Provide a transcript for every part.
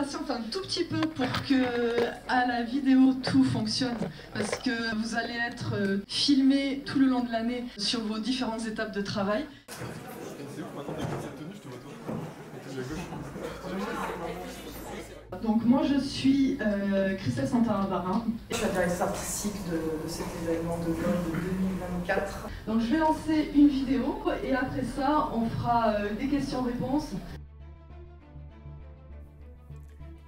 patiente un tout petit peu pour que à la vidéo tout fonctionne, parce que vous allez être filmé tout le long de l'année sur vos différentes étapes de travail. Donc moi je suis Christelle Santana-Barin, la directrice artistique de cet événement de mode 2024. Donc je vais lancer une vidéo et après ça on fera des questions-réponses.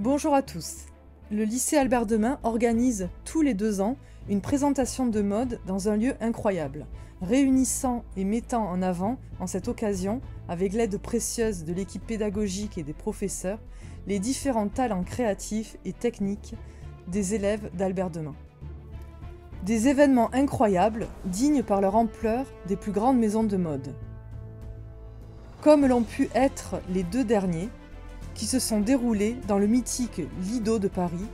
Bonjour à tous. Le lycée Albert Demain organise tous les 2 ans une présentation de mode dans un lieu incroyable, réunissant et mettant en avant, en cette occasion, avec l'aide précieuse de l'équipe pédagogique et des professeurs, les différents talents créatifs et techniques des élèves d'Albert Demain. Des événements incroyables, dignes par leur ampleur des plus grandes maisons de mode. Comme l'ont pu être les 2 derniers, qui se sont déroulés dans le mythique Lido de Paris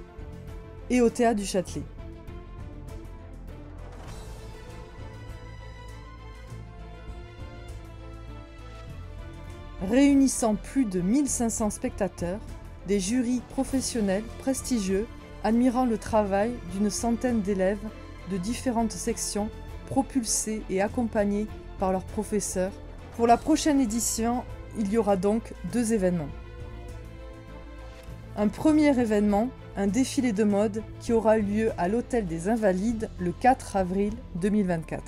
et au Théâtre du Châtelet. Réunissant plus de 1500 spectateurs, des jurys professionnels prestigieux admirant le travail d'une centaine d'élèves de différentes sections propulsés et accompagnés par leurs professeurs. Pour la prochaine édition, il y aura donc 2 événements. Un premier événement, un défilé de mode qui aura lieu à l'Hôtel des Invalides le 4 avril 2024.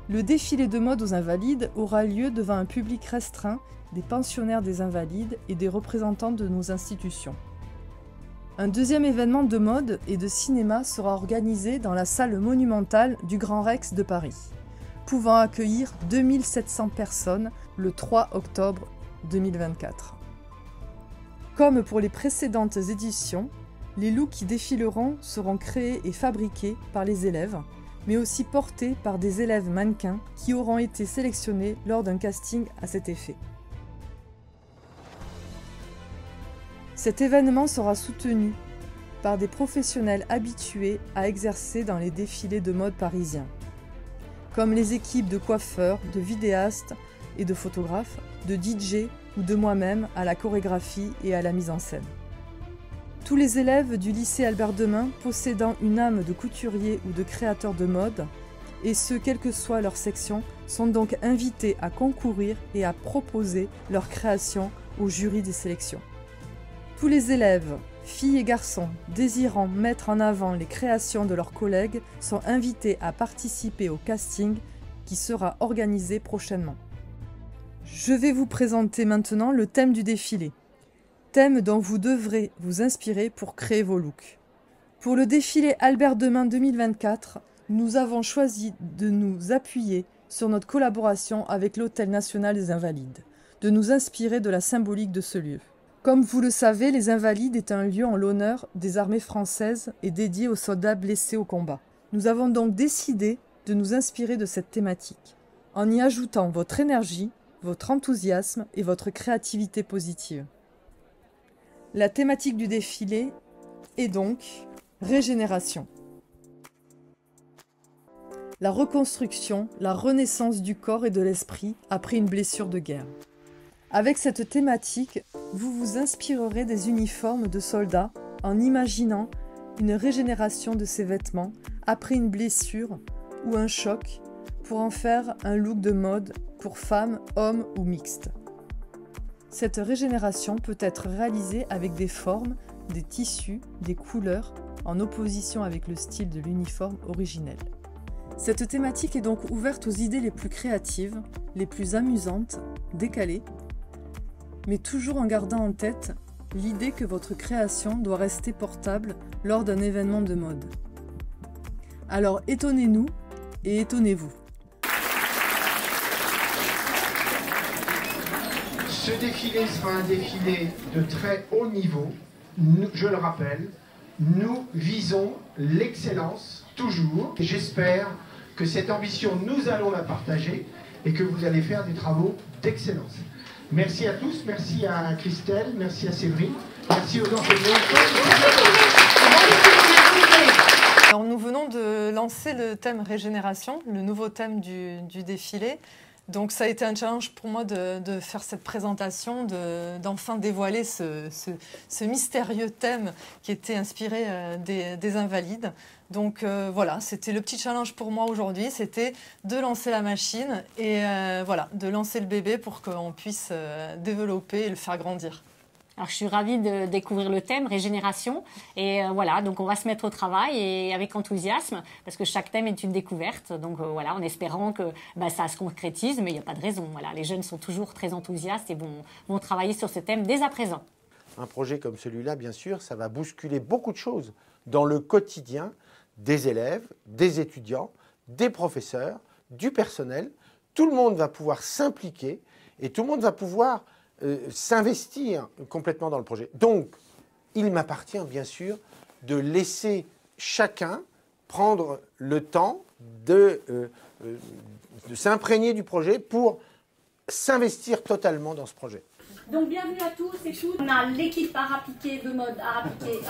Le défilé de mode aux Invalides aura lieu devant un public restreint des pensionnaires des Invalides et des représentants de nos institutions. Un deuxième événement de mode et de cinéma sera organisé dans la salle monumentale du Grand Rex de Paris, pouvant accueillir 2700 personnes le 3 octobre 2024. Comme pour les précédentes éditions, les looks qui défileront seront créés et fabriqués par les élèves, mais aussi portés par des élèves mannequins qui auront été sélectionnés lors d'un casting à cet effet. Cet événement sera soutenu par des professionnels habitués à exercer dans les défilés de mode parisiens, comme les équipes de coiffeurs, de vidéastes et de photographes, de DJ ou de moi-même à la chorégraphie et à la mise en scène. Tous les élèves du lycée Albert Demain possédant une âme de couturier ou de créateur de mode, et ce quelle que soit leur section, sont donc invités à concourir et à proposer leur création au jury des sélections. Tous les élèves, filles et garçons, désirant mettre en avant les créations de leurs collègues sont invités à participer au casting qui sera organisé prochainement. Je vais vous présenter maintenant le thème du défilé. Thème dont vous devrez vous inspirer pour créer vos looks. Pour le défilé Albert Demain 2024, nous avons choisi de nous appuyer sur notre collaboration avec l'Hôtel National des Invalides, de nous inspirer de la symbolique de ce lieu. Comme vous le savez, les Invalides est un lieu en l'honneur des armées françaises et dédié aux soldats blessés au combat. Nous avons donc décidé de nous inspirer de cette thématique, en y ajoutant votre énergie, votre enthousiasme et votre créativité positive. La thématique du défilé est donc régénération. La reconstruction, la renaissance du corps et de l'esprit après une blessure de guerre. Avec cette thématique, vous vous inspirerez des uniformes de soldats en imaginant une régénération de ces vêtements après une blessure ou un choc pour en faire un look de mode pour femmes, hommes ou mixtes. Cette régénération peut être réalisée avec des formes, des tissus, des couleurs, en opposition avec le style de l'uniforme originel. Cette thématique est donc ouverte aux idées les plus créatives, les plus amusantes, décalées, mais toujours en gardant en tête l'idée que votre création doit rester portable lors d'un événement de mode. Alors étonnez-nous et étonnez-vous. Ce défilé sera un défilé de très haut niveau. Je le rappelle, nous visons l'excellence toujours. J'espère que cette ambition, nous allons la partager et que vous allez faire des travaux d'excellence. Merci à tous, merci à Christelle, merci à Séverine, merci aux enseignants. Alors nous venons de lancer le thème régénération, le nouveau thème du défilé. Donc ça a été un challenge pour moi de faire cette présentation, d'enfin dévoiler ce mystérieux thème qui était inspiré des Invalides. Donc voilà, c'était le petit challenge pour moi aujourd'hui, c'était de lancer la machine et voilà, de lancer le bébé pour qu'on puisse développer et le faire grandir. Alors, je suis ravie de découvrir le thème régénération et voilà, donc on va se mettre au travail et avec enthousiasme parce que chaque thème est une découverte. Donc voilà, en espérant que ça se concrétise, mais il n'y a pas de raison. Voilà, les jeunes sont toujours très enthousiastes et vont travailler sur ce thème dès à présent. Un projet comme celui-là, bien sûr, ça va bousculer beaucoup de choses dans le quotidien des élèves, des étudiants, des professeurs, du personnel. Tout le monde va pouvoir s'impliquer et tout le monde va pouvoir s'investir complètement dans le projet. Donc, il m'appartient bien sûr de laisser chacun prendre le temps de s'imprégner du projet pour s'investir totalement dans ce projet. Donc bienvenue à tous et toutes. On a l'équipe art appliqué de mode art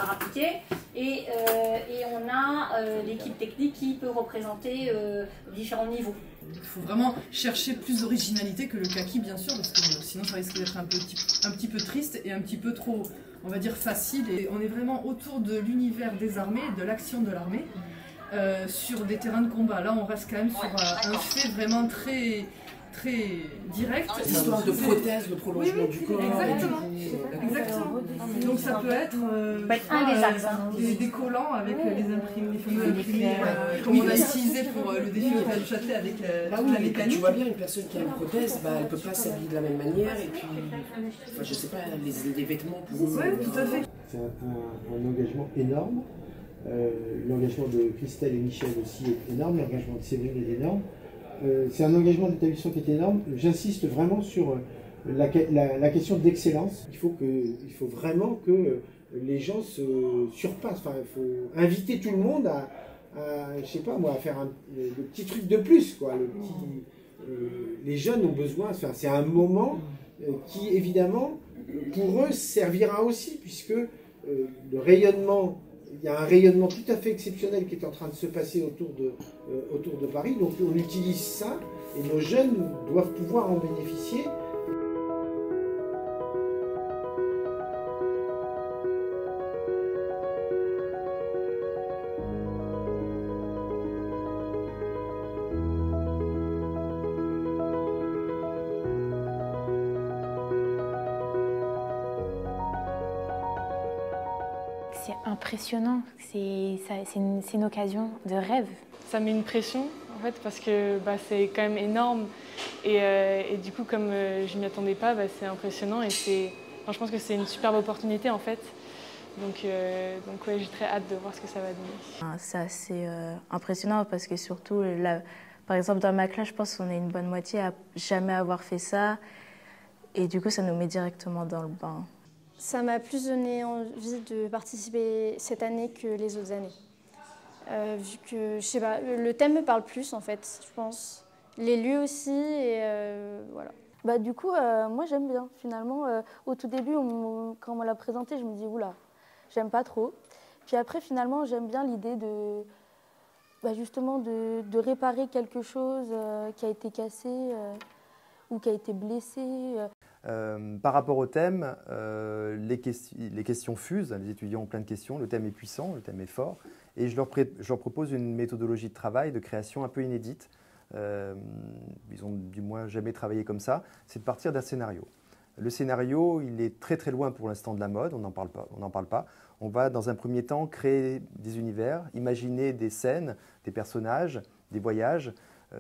appliqué et on a l'équipe technique qui peut représenter différents niveaux. Il faut vraiment chercher plus d'originalité que le kaki, bien sûr, parce que sinon ça risque d'être un petit peu triste et un petit peu trop, on va dire, facile. Et on est vraiment autour de l'univers des armées, de l'action de l'armée, sur des terrains de combat. Là, on reste quand même sur un fait vraiment très direct. L'histoire de prothèse, le prolongement du corps. Exactement. Exactement. Donc ça peut être un des axes. Des collants avec les imprimés, comme on a utilisé pour le défi du Châtelet avec la mécanique. Tu vois bien, une personne qui a une prothèse, elle ne peut pas s'habiller de la même manière et puis, je sais pas, les vêtements pour eux. Oui, tout à fait. C'est un engagement énorme. L'engagement de Christelle et Michel aussi est énorme, l'engagement de Séverine est énorme. C'est un engagement d'établissement qui est énorme. J'insiste vraiment sur la question d'excellence. Il faut vraiment que les gens se surpassent. Enfin, il faut inviter tout le monde à je sais pas moi, à faire le petit truc de plus, quoi. Les jeunes ont besoin. Enfin, c'est un moment qui évidemment pour eux servira aussi, puisque le rayonnement. Il y a un rayonnement tout à fait exceptionnel qui est en train de se passer autour de Paris. Donc on utilise ça et nos jeunes doivent pouvoir en bénéficier. C'est impressionnant, c'est une occasion de rêve. Ça met une pression en fait parce que c'est quand même énorme et du coup comme je m'y attendais pas, c'est impressionnant et je pense que c'est une superbe opportunité en fait. Donc ouais, j'ai très hâte de voir ce que ça va donner. C'est assez impressionnant parce que surtout, là, par exemple dans ma classe, je pense qu'on est une bonne moitié à jamais avoir fait ça et du coup ça nous met directement dans le bain. Ça m'a plus donné envie de participer cette année que les autres années. Vu que, je sais pas, le thème me parle plus en fait, je pense. Les lieux aussi, et voilà. Du coup, moi j'aime bien. Finalement, au tout début, quand on me l'a présenté, je me dis oula, j'aime pas trop. Puis après, finalement, j'aime bien l'idée de, justement, de réparer quelque chose qui a été cassé ou qui a été blessé. Par rapport au thème, les questions fusent, les étudiants ont plein de questions, le thème est puissant, le thème est fort, et je leur propose une méthodologie de travail, de création un peu inédite. Ils ont du moins jamais travaillé comme ça, c'est de partir d'un scénario. Le scénario, il est très très loin pour l'instant de la mode, on n'en parle pas. On va dans un premier temps créer des univers, imaginer des scènes, des personnages, des voyages,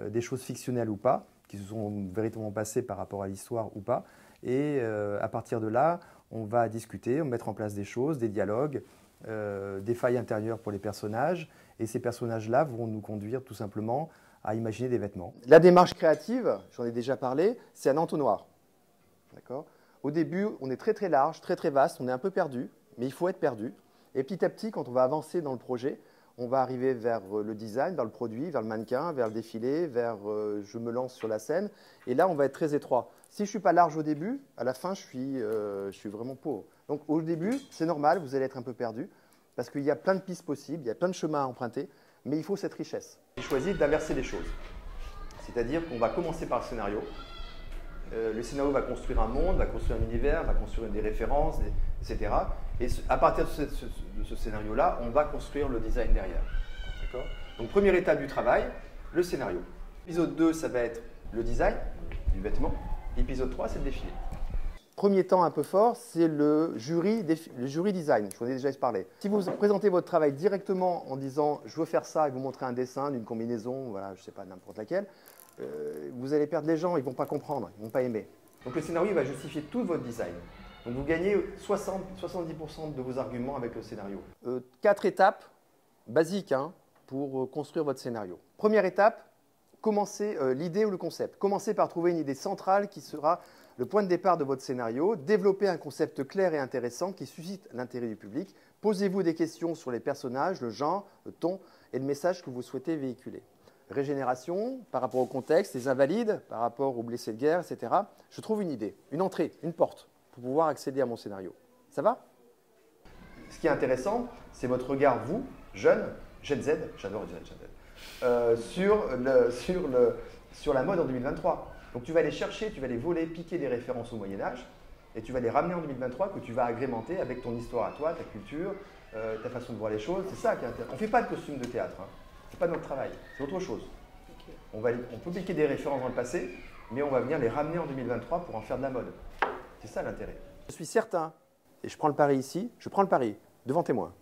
des choses fictionnelles ou pas, qui se sont véritablement passées par rapport à l'histoire ou pas. Et à partir de là, on va discuter, on va mettre en place des choses, des dialogues, des failles intérieures pour les personnages. Et ces personnages-là vont nous conduire tout simplement à imaginer des vêtements. La démarche créative, j'en ai déjà parlé, c'est un entonnoir. Au début, on est très très large, très très vaste, on est un peu perdu, mais il faut être perdu. Et petit à petit, quand on va avancer dans le projet, on va arriver vers le design, vers le produit, vers le mannequin, vers le défilé, vers je me lance sur la scène. Et là, on va être très étroit. Si je ne suis pas large au début, à la fin, je suis vraiment pauvre. Donc au début, c'est normal, vous allez être un peu perdu, parce qu'il y a plein de pistes possibles, il y a plein de chemins à emprunter, mais il faut cette richesse. J'ai choisi d'inverser les choses. C'est-à-dire qu'on va commencer par le scénario. Le scénario va construire un monde, va construire un univers, va construire des références, etc. Et à partir de ce scénario-là, on va construire le design derrière. Donc première étape du travail, le scénario. Épisode 2, ça va être le design du vêtement. Épisode 3, c'est le défilé. Premier temps un peu fort, c'est le jury design. Je vous en ai déjà parlé. Si vous présentez votre travail directement en disant « je veux faire ça » et vous montrez un dessin d'une combinaison, voilà, je ne sais pas, n'importe laquelle, vous allez perdre les gens, ils ne vont pas comprendre, ils ne vont pas aimer. Donc le scénario va justifier tout votre design. Donc vous gagnez 60-70% de vos arguments avec le scénario. 4 étapes basiques pour construire votre scénario. Première étape, commencez l'idée ou le concept. Commencez par trouver une idée centrale qui sera le point de départ de votre scénario. Développez un concept clair et intéressant qui suscite l'intérêt du public. Posez-vous des questions sur les personnages, le genre, le ton et le message que vous souhaitez véhiculer. Régénération, par rapport au contexte, les invalides, par rapport aux blessés de guerre, etc. Je trouve une idée, une entrée, une porte pour pouvoir accéder à mon scénario. Ça va? Ce qui est intéressant, c'est votre regard, vous, jeune, Gen Z, j'adore Gen Z, sur la mode en 2023. Donc tu vas aller chercher, tu vas aller voler, piquer des références au Moyen-Âge et tu vas les ramener en 2023 que tu vas agrémenter avec ton histoire à toi, ta culture, ta façon de voir les choses. C'est ça qui est intéressant. On ne fait pas de costume de théâtre, c'est pas notre travail, c'est autre chose. Okay. On peut piquer des références dans le passé, mais on va venir les ramener en 2023 pour en faire de la mode. C'est ça l'intérêt. Je suis certain, et je prends le pari ici, je prends le pari devant témoin,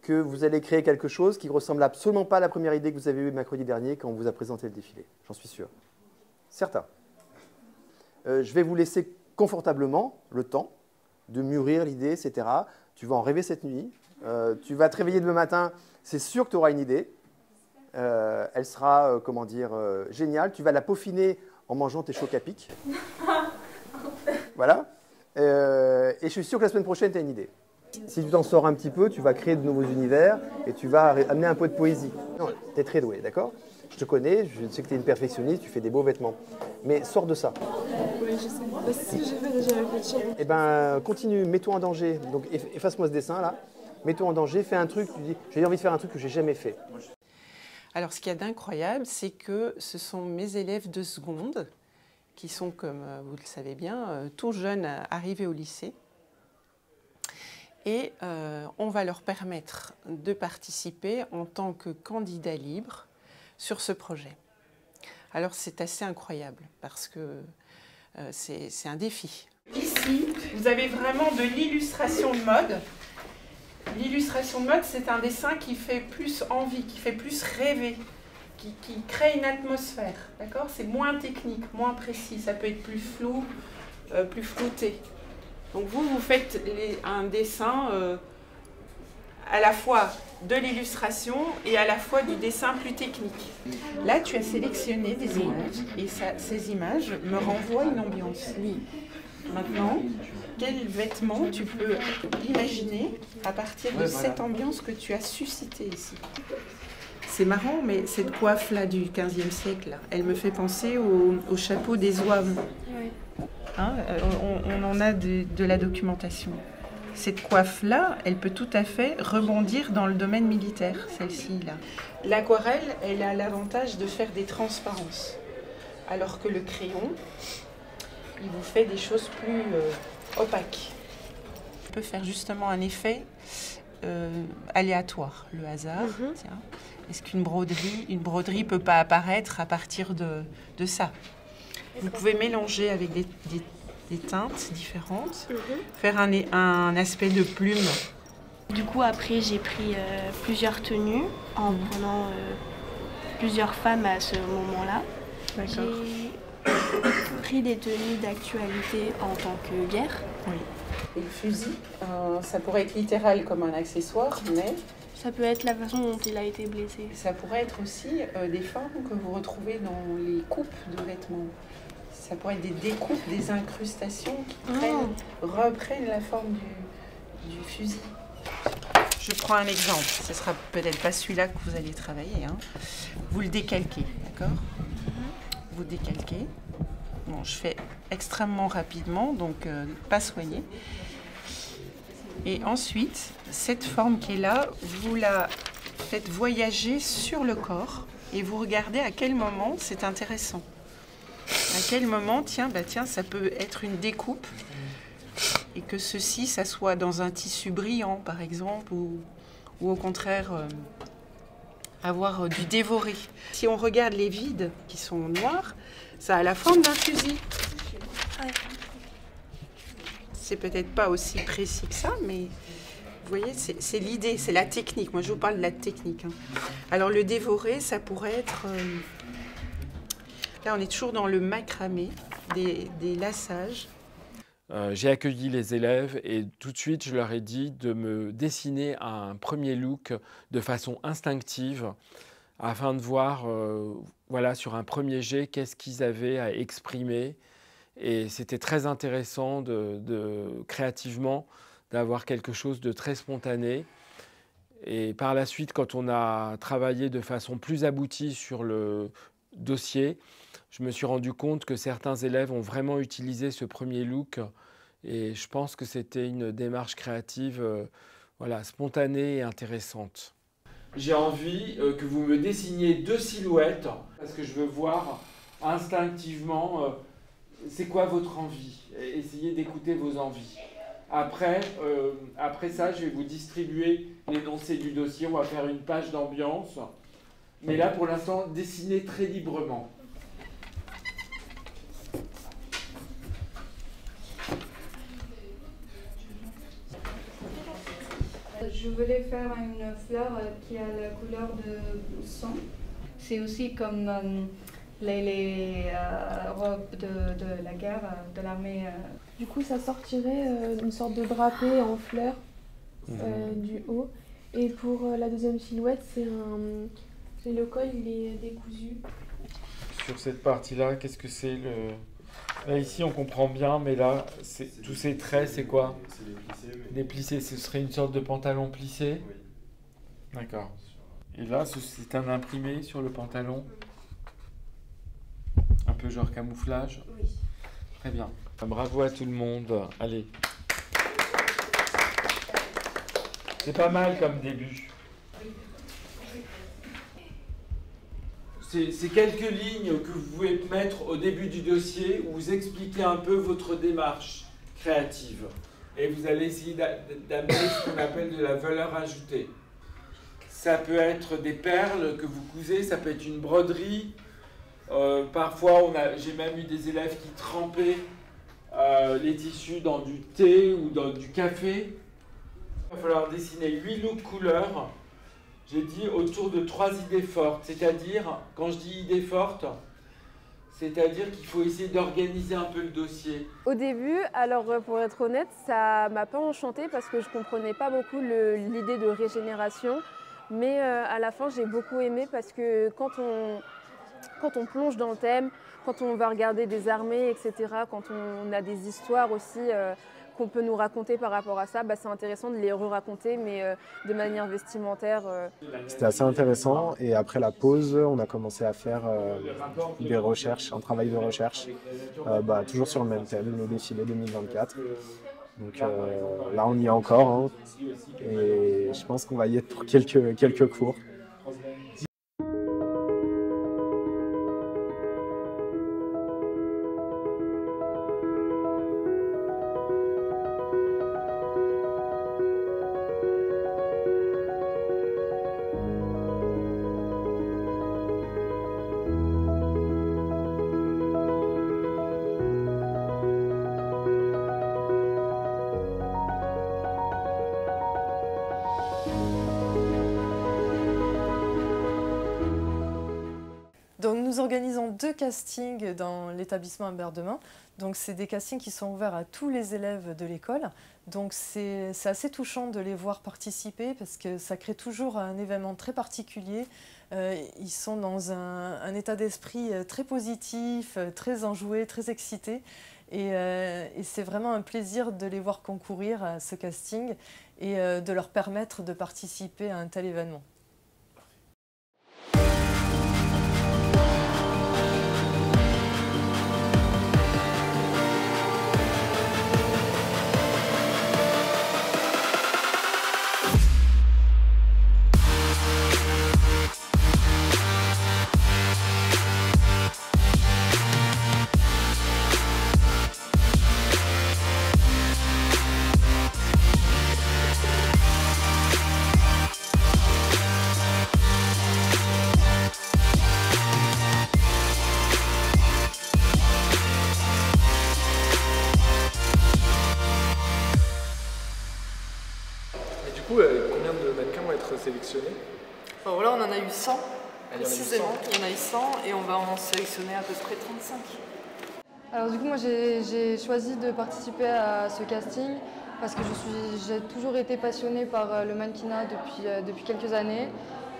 que vous allez créer quelque chose qui ne ressemble absolument pas à la première idée que vous avez eue mercredi dernier quand on vous a présenté le défilé. J'en suis sûr. Certain. Je vais vous laisser confortablement le temps de mûrir l'idée, etc. Tu vas en rêver cette nuit. Tu vas te réveiller demain matin, c'est sûr que tu auras une idée. Elle sera, géniale. Tu vas la peaufiner en mangeant tes chocs à pic. Voilà. Et je suis sûr que la semaine prochaine, tu as une idée. Si tu t'en sors un petit peu, tu vas créer de nouveaux univers et tu vas amener un peu de poésie. Non, tu es très doué, d'accord? Je te connais, je sais que tu es une perfectionniste, tu fais des beaux vêtements. Mais sors de ça. Oui, je sais. C'est ce que j'ai fait déjà avec le chien. Eh bien, continue, mets-toi en danger. Donc, efface-moi ce dessin-là. Mets-toi en danger, fais un truc. Tu dis, j'ai envie de faire un truc que j'ai jamais fait. Alors, ce qu'il y a d'incroyable, c'est que ce sont mes élèves de seconde qui sont, comme vous le savez bien, tout jeunes arrivés au lycée. Et on va leur permettre de participer en tant que candidats libres sur ce projet. Alors c'est assez incroyable parce que c'est un défi. Ici, vous avez vraiment de l'illustration de mode. L'illustration de mode, c'est un dessin qui fait plus envie, qui fait plus rêver, qui crée une atmosphère. D'accord? C'est moins technique, moins précis, ça peut être plus flou, plus flouté. Donc vous faites un dessin à la fois de l'illustration et à la fois du dessin plus technique. Là, tu as sélectionné des images et ces images me renvoient une ambiance. Oui. Maintenant, quel vêtement tu peux imaginer à partir de cette ambiance que tu as suscitée ici? C'est marrant, mais cette coiffe-là du XVe siècle, là, elle me fait penser au chapeau des zouaves. Oui. Hein, on en a de la documentation. Cette coiffe-là, elle peut tout à fait rebondir dans le domaine militaire, celle-ci, là. L'aquarelle, elle a l'avantage de faire des transparences, alors que le crayon, il vous fait des choses plus opaques. On peut faire justement un effet aléatoire, le hasard. Tiens. Est-ce qu'une broderie peut pas apparaître à partir de ça? Vous pouvez mélanger avec des teintes différentes, faire un aspect de plume. Du coup, après, j'ai pris plusieurs tenues en prenant plusieurs femmes à ce moment-là. J'ai pris des tenues d'actualité en tant que guerre. Oui. Et le fusil, ça pourrait être littéral comme un accessoire, mais... Ça peut être la façon dont il a été blessé. Ça pourrait être aussi des formes que vous retrouvez dans les coupes de vêtements. Ça pourrait être des découpes, des incrustations qui reprennent la forme du fusil. Je prends un exemple. Ce sera peut-être pas celui-là que vous allez travailler. Hein. Vous le décalquez, d'accord? Vous décalquez. Bon, je fais extrêmement rapidement, donc pas soigné. Et ensuite, cette forme qui est là, vous la faites voyager sur le corps et vous regardez à quel moment c'est intéressant. À quel moment, tiens, ça peut être une découpe et que ceci, ça soit dans un tissu brillant, par exemple, ou au contraire avoir du dévoré. Si on regarde les vides qui sont noirs, ça a la forme d'un fusil. C'est peut-être pas aussi précis que ça, mais vous voyez, c'est l'idée, c'est la technique. Moi, je vous parle de la technique. Alors, le dévoré, ça pourrait être... Là, on est toujours dans le macramé, des lassages. J'ai accueilli les élèves et tout de suite, je leur ai dit de me dessiner un premier look de façon instinctive afin de voir, voilà, sur un premier jet, qu'est-ce qu'ils avaient à exprimer. Et c'était très intéressant créativement d'avoir quelque chose de très spontané. Et par la suite, quand on a travaillé de façon plus aboutie sur le dossier, je me suis rendu compte que certains élèves ont vraiment utilisé ce premier look. Et je pense que c'était une démarche créative voilà, spontanée et intéressante. J'ai envie que vous me dessiniez 2 silhouettes parce que je veux voir instinctivement c'est quoi votre envie. Essayez d'écouter vos envies. Après ça, je vais vous distribuer l'énoncé du dossier. On va faire une page d'ambiance. Mais là, pour l'instant, dessinez très librement. Je voulais faire une fleur qui a la couleur de sang. C'est aussi comme les robes de la guerre, de l'armée. Du coup, ça sortirait une sorte de drapé en fleurs du haut. Et pour la deuxième silhouette, c'est le col, il est décousu. Sur cette partie-là, qu'est-ce que c'est le... Là, ici, on comprend bien, mais là, tous ces traits, c'est quoi? C'est des plissés. Ce serait une sorte de pantalon plissé? Oui. D'accord. Et là, c'est un imprimé sur le pantalon? Un peu genre camouflage? Oui. Très bien. Bravo à tout le monde. Allez. C'est pas mal comme début. C'est quelques lignes que vous pouvez mettre au début du dossier où vous expliquez un peu votre démarche créative. Et vous allez essayer d'amener ce qu'on appelle de la valeur ajoutée. Ça peut être des perles que vous cousez, ça peut être une broderie. Parfois, j'ai même eu des élèves qui trempaient les tissus dans du thé ou dans du café. Il va falloir dessiner 8 looks couleurs. J'ai dit autour de 3 idées fortes, c'est-à-dire, quand je dis idées fortes, c'est-à-dire qu'il faut essayer d'organiser un peu le dossier. Au début, alors pour être honnête, ça m'a pas enchanté parce que je comprenais pas beaucoup l'idée de régénération, mais à la fin j'ai beaucoup aimé parce que quand on plonge dans le thème, quand on va regarder des armées, etc., quand on a des histoires aussi qu'on peut nous raconter par rapport à ça, c'est intéressant de les re-raconter, mais de manière vestimentaire. C'était assez intéressant et après la pause, on a commencé à faire des recherches, un travail de recherche, toujours sur le même thème, le défilé 2024. Donc là, on y est encore hein, et je pense qu'on va y être pour quelques cours. Donc nous organisons 2 castings dans l'établissement Humbert Demain. Donc c'est des castings qui sont ouverts à tous les élèves de l'école. Donc c'est assez touchant de les voir participer parce que ça crée toujours un événement très particulier. Ils sont dans un état d'esprit très positif, très enjoué, très excité. Et c'est vraiment un plaisir de les voir concourir à ce casting et de leur permettre de participer à un tel événement. coup, combien de mannequins vont être sélectionnés? Enfin, voilà, on en a eu 100, il y en a eu 100. précisément. Il y en a eu 100 et on va en sélectionner à peu près 35. Alors du coup, moi j'ai choisi de participer à ce casting parce que j'ai toujours été passionnée par le mannequinat depuis quelques années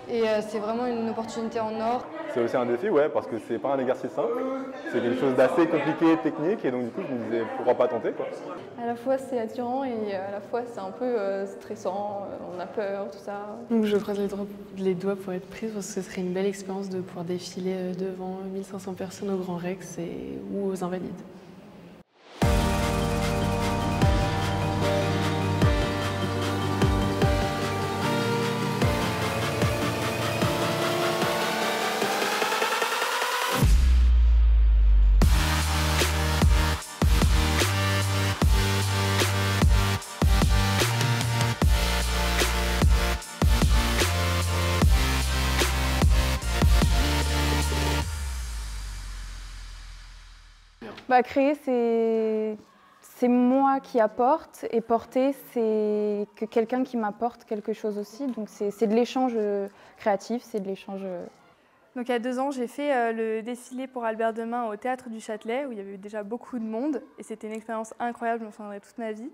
et c'est vraiment une opportunité en or. C'est aussi un défi, ouais, parce que c'est pas un exercice simple, c'est quelque chose d'assez compliqué, technique, et donc du coup je me disais pourquoi pas tenter, quoi. À la fois c'est attirant et à la fois c'est un peu stressant, on a peur, tout ça. Donc je croise les doigts pour être prise parce que ce serait une belle expérience de pouvoir défiler devant 1500 personnes au Grand Rex ou aux Invalides. Créer, c'est moi qui apporte, et porter, c'est que quelqu'un qui m'apporte quelque chose aussi. Donc c'est de l'échange créatif, c'est de l'échange. Donc il y a 2 ans, j'ai fait le défilé pour Albert Demain au Théâtre du Châtelet, où il y avait eu déjà beaucoup de monde, et c'était une expérience incroyable, je m'en souviendrai toute ma vie.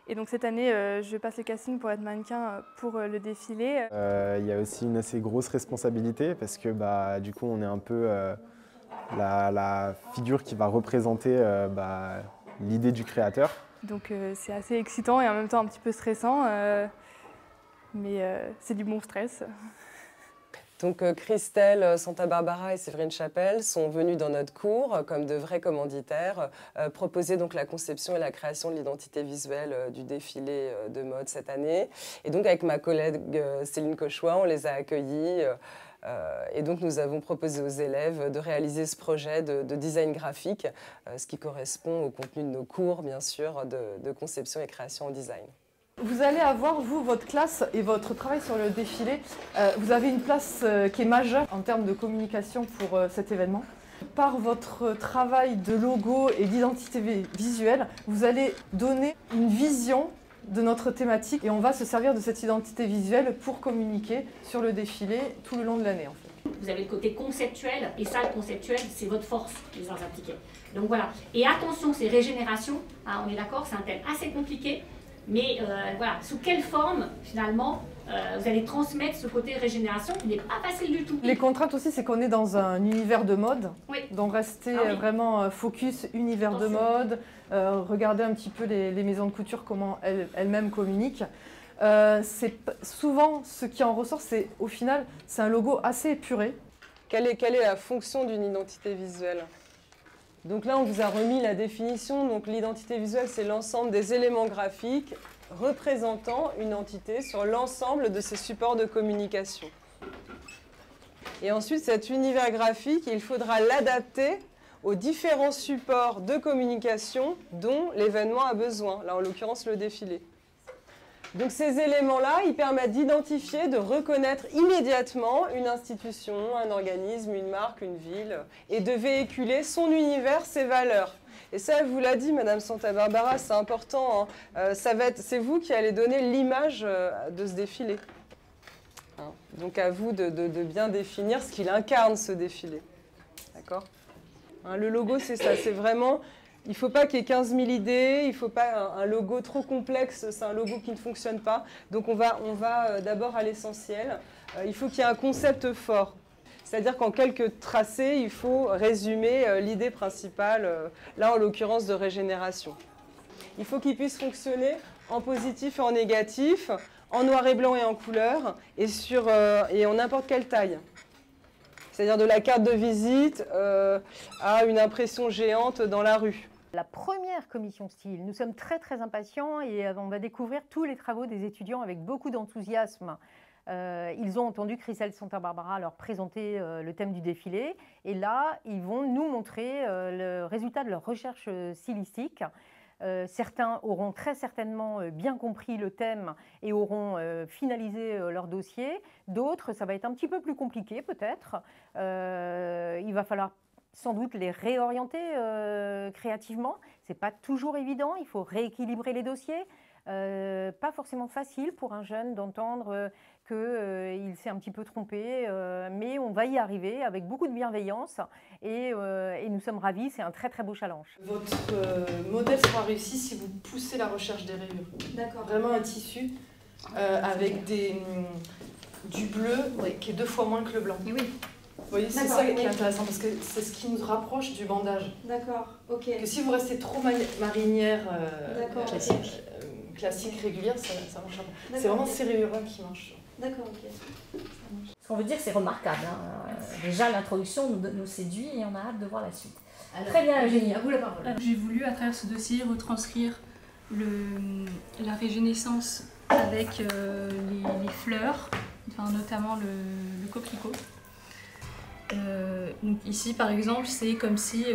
Et donc cette année, je passe le casting pour être mannequin pour le défilé. Il y a aussi une assez grosse responsabilité, parce que du coup on est un peu la figure qui va représenter l'idée du créateur. Donc c'est assez excitant et en même temps un petit peu stressant, mais c'est du bon stress. Donc Christelle Santa Barbara et Séverine Chapelle sont venues dans notre cours comme de vrais commanditaires, proposer donc la conception et la création de l'identité visuelle du défilé de mode cette année. Et donc avec ma collègue Céline Cauchois, on les a accueillis. Et donc nous avons proposé aux élèves de réaliser ce projet de design graphique, ce qui correspond au contenu de nos cours, bien sûr, de conception et création en design. Vous allez avoir, vous, votre classe et votre travail sur le défilé. Vous avez une place qui est majeure en termes de communication pour cet événement. Par votre travail de logo et d'identité visuelle, vous allez donner une vision de notre thématique et on va se servir de cette identité visuelle pour communiquer sur le défilé tout le long de l'année en fait. Vous avez le côté conceptuel et ça le conceptuel c'est votre force les arts appliqués. Donc voilà. Et attention, c'est régénération, hein, on est d'accord, c'est un thème assez compliqué, mais voilà, sous quelle forme finalement vous allez transmettre ce côté régénération qui n'est pas facile du tout. Les contraintes aussi, c'est qu'on est dans un univers de mode, oui. Donc rester vraiment focus univers de mode, regarder un petit peu les maisons de couture, comment elles-mêmes communiquent. Souvent, ce qui en ressort, c'est au final, c'est un logo assez épuré. Quelle est la fonction d'une identité visuelle ? Donc là, on vous a remis la définition. Donc l'identité visuelle, c'est l'ensemble des éléments graphiques représentant une entité sur l'ensemble de ses supports de communication. Et ensuite, cet univers graphique, il faudra l'adapter aux différents supports de communication dont l'événement a besoin, là en l'occurrence le défilé. Donc ces éléments-là, ils permettent d'identifier, de reconnaître immédiatement une institution, un organisme, une marque, une ville, et de véhiculer son univers, ses valeurs. Et ça, elle vous l'a dit, Madame Santa Barbara, c'est important, hein. C'est vous qui allez donner l'image de ce défilé. Hein. Donc à vous de bien définir ce qu'il incarne, ce défilé. D'accord ? Hein, le logo, c'est ça, c'est vraiment... Il ne faut pas qu'il y ait 15 000 idées, il ne faut pas un logo trop complexe, c'est un logo qui ne fonctionne pas. Donc on va d'abord à l'essentiel. Il faut qu'il y ait un concept fort. C'est-à-dire qu'en quelques tracés, il faut résumer l'idée principale, là en l'occurrence de régénération. Il faut qu'il puisse fonctionner en positif et en négatif, en noir et blanc et en couleur, et en n'importe quelle taille. C'est-à-dire de la carte de visite à une impression géante dans la rue. La première commission style, nous sommes très très impatients et on va découvrir tous les travaux des étudiants avec beaucoup d'enthousiasme. Ils ont entendu Christelle Santa Barbara leur présenter le thème du défilé et là ils vont nous montrer le résultat de leur recherche stylistique. Certains auront très certainement bien compris le thème et auront finalisé leur dossier. D'autres, ça va être un petit peu plus compliqué peut-être. Il va falloir sans doute les réorienter créativement. Ce n'est pas toujours évident, il faut rééquilibrer les dossiers. Pas forcément facile pour un jeune d'entendre qu'il s'est un petit peu trompé, mais on va y arriver avec beaucoup de bienveillance et nous sommes ravis, c'est un très très beau challenge. Votre modèle sera réussi si vous poussez la recherche des rayures. D'accord. Vraiment un tissu avec du bleu qui est 2 fois moins que le blanc. Oui. Vous voyez, c'est ça qui est intéressant parce que c'est ce qui nous rapproche du bandage. D'accord, ok. Que si vous restez trop marinière classique, régulière, ça marche pas. C'est vraiment ces rayures-là qui marchent. D'accord, ok. Ce qu'on veut dire, c'est remarquable. Hein. Déjà, l'introduction nous séduit et on a hâte de voir la suite. Alors, très bien, Eugénie, à vous la parole. J'ai voulu, à travers ce dossier, retranscrire la régénérescence avec les fleurs, enfin, notamment le coquelicot. Donc ici, par exemple, c'est comme si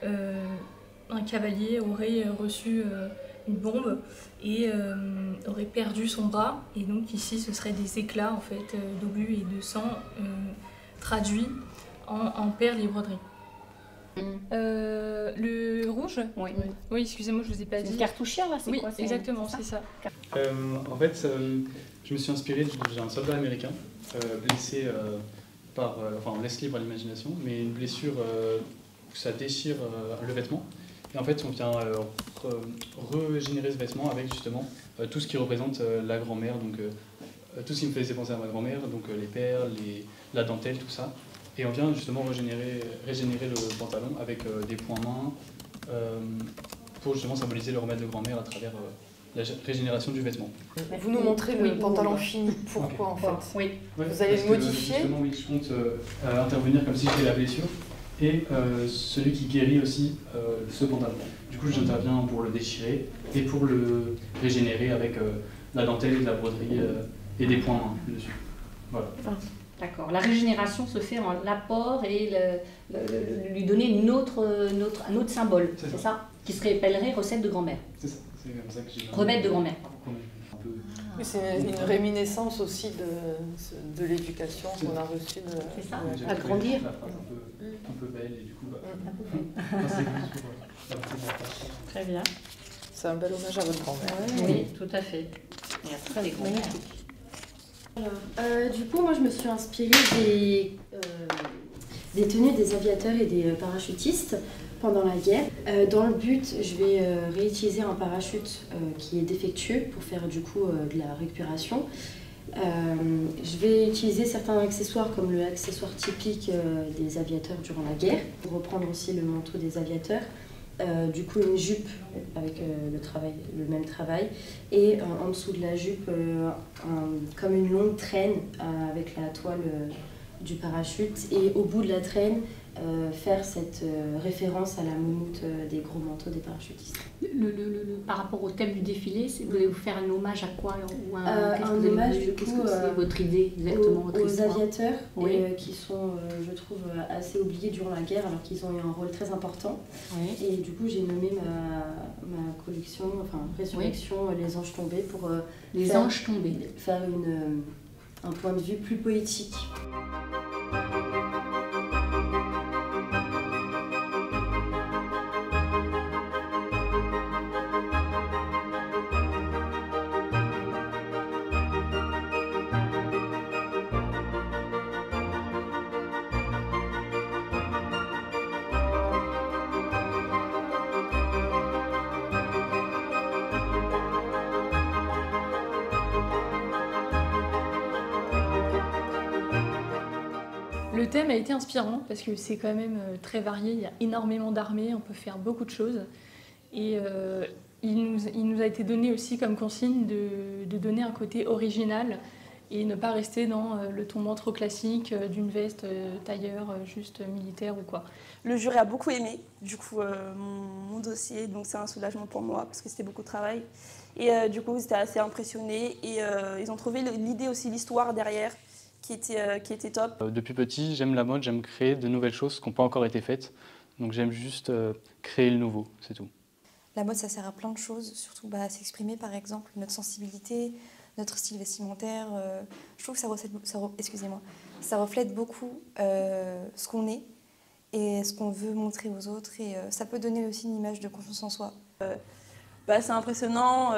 un cavalier aurait reçu une bombe et aurait perdu son bras. Et donc ici, ce seraient des éclats en fait, d'obus et de sang traduits en perles et broderies. Le rouge, oui, excusez-moi, je vous ai pas dit. C'est une cartouchière là, c'est oui, quoi? Exactement, c'est ça. En fait, je me suis inspiré d'un soldat américain blessé enfin on laisse libre à l'imagination, mais une blessure où ça déchire le vêtement. Et en fait, on vient régénérer ce vêtement avec justement tout ce qui représente la grand-mère, donc tout ce qui me faisait penser à ma grand-mère, donc les perles, la dentelle, tout ça. Et on vient justement régénérer le pantalon avec des points-mains pour justement symboliser le remède de grand-mère à travers la régénération du vêtement. Vous nous montrez le pantalon fini, pourquoi en fait? Oui. Vous allez le modifier? Justement, oui, je compte intervenir comme si j'étais la blessure et celui qui guérit aussi ce pantalon. Du coup, j'interviens pour le déchirer et pour le régénérer avec la dentelle, de la broderie et des points-mains dessus. Voilà. D'accord. La régénération se fait en l'apport et lui donner un autre symbole, c'est ça? Qui se rappellerait recette de grand-mère. C'est ça. C'est comme ça que j'ai... Remède de grand-mère. Oui, c'est une réminiscence aussi de l'éducation qu'on a reçue. C'est ça, à grandir. Un peu belle et du coup... Très bien. C'est un bel hommage à votre grand-mère. Oui, tout à fait. Et après les grands-mères. Alors, du coup, moi je me suis inspirée des tenues des aviateurs et des parachutistes pendant la guerre. Dans le but, je vais réutiliser un parachute qui est défectueux pour faire du coup de la récupération. Je vais utiliser certains accessoires comme le accessoire typique des aviateurs durant la guerre, pour reprendre aussi le manteau des aviateurs. Du coup une jupe avec le même travail et en dessous de la jupe comme une longue traîne avec la toile du parachute et au bout de la traîne faire cette référence à la moumoute des gros manteaux des parachutistes. Par rapport au thème du défilé, vous allez vous faire un hommage à quoi ou un hommage du coup c'est votre idée exactement aux aviateurs oui. Qui sont je trouve assez oubliés durant la guerre alors qu'ils ont eu un rôle très important oui. Et du coup j'ai nommé ma collection, enfin résurrection oui. Les anges tombés pour faire un point de vue plus poétique. Le thème a été inspirant parce que c'est quand même très varié, il y a énormément d'armées, on peut faire beaucoup de choses. Et il nous a été donné aussi comme consigne de donner un côté original et ne pas rester dans le tombant trop classique d'une veste tailleur juste militaire ou quoi. Le jury a beaucoup aimé du coup mon dossier, donc c'est un soulagement pour moi parce que c'était beaucoup de travail. Et du coup, ils étaient assez impressionnés et ils ont trouvé l'idée aussi, l'histoire derrière qui était top. Depuis petit, j'aime la mode, j'aime créer de nouvelles choses qui n'ont pas encore été faites. Donc j'aime juste créer le nouveau, c'est tout. La mode, ça sert à plein de choses, surtout à s'exprimer par exemple, notre sensibilité, notre style vestimentaire. Je trouve que ça reflète beaucoup ce qu'on est et ce qu'on veut montrer aux autres et ça peut donner aussi une image de confiance en soi. bah, c'est impressionnant.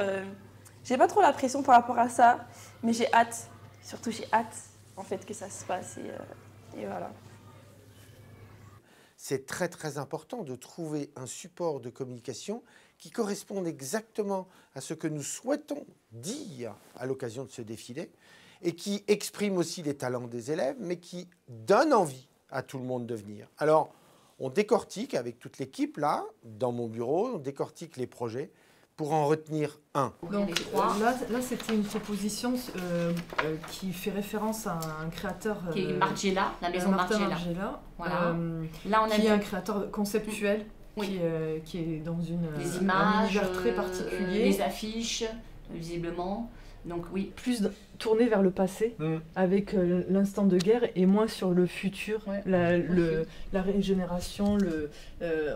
J'ai pas trop la pression par rapport à ça, mais j'ai hâte. Surtout, j'ai hâte en fait que ça se passe et voilà. C'est très très important de trouver un support de communication qui corresponde exactement à ce que nous souhaitons dire à l'occasion de ce défilé et qui exprime aussi les talents des élèves, mais qui donne envie à tout le monde de venir. Alors, on décortique avec toute l'équipe là, dans mon bureau, on décortique les projets pour en retenir un. Donc là c'était une proposition qui fait référence à un créateur... qui est Margiela, la maison Margiela. Voilà. Là, on a qui est un créateur conceptuel, qui est dans des un images, univers très particulier. des affiches, visiblement. Donc oui. Plus tourné vers le passé, avec l'instant de guerre, et moins sur le futur, la régénération,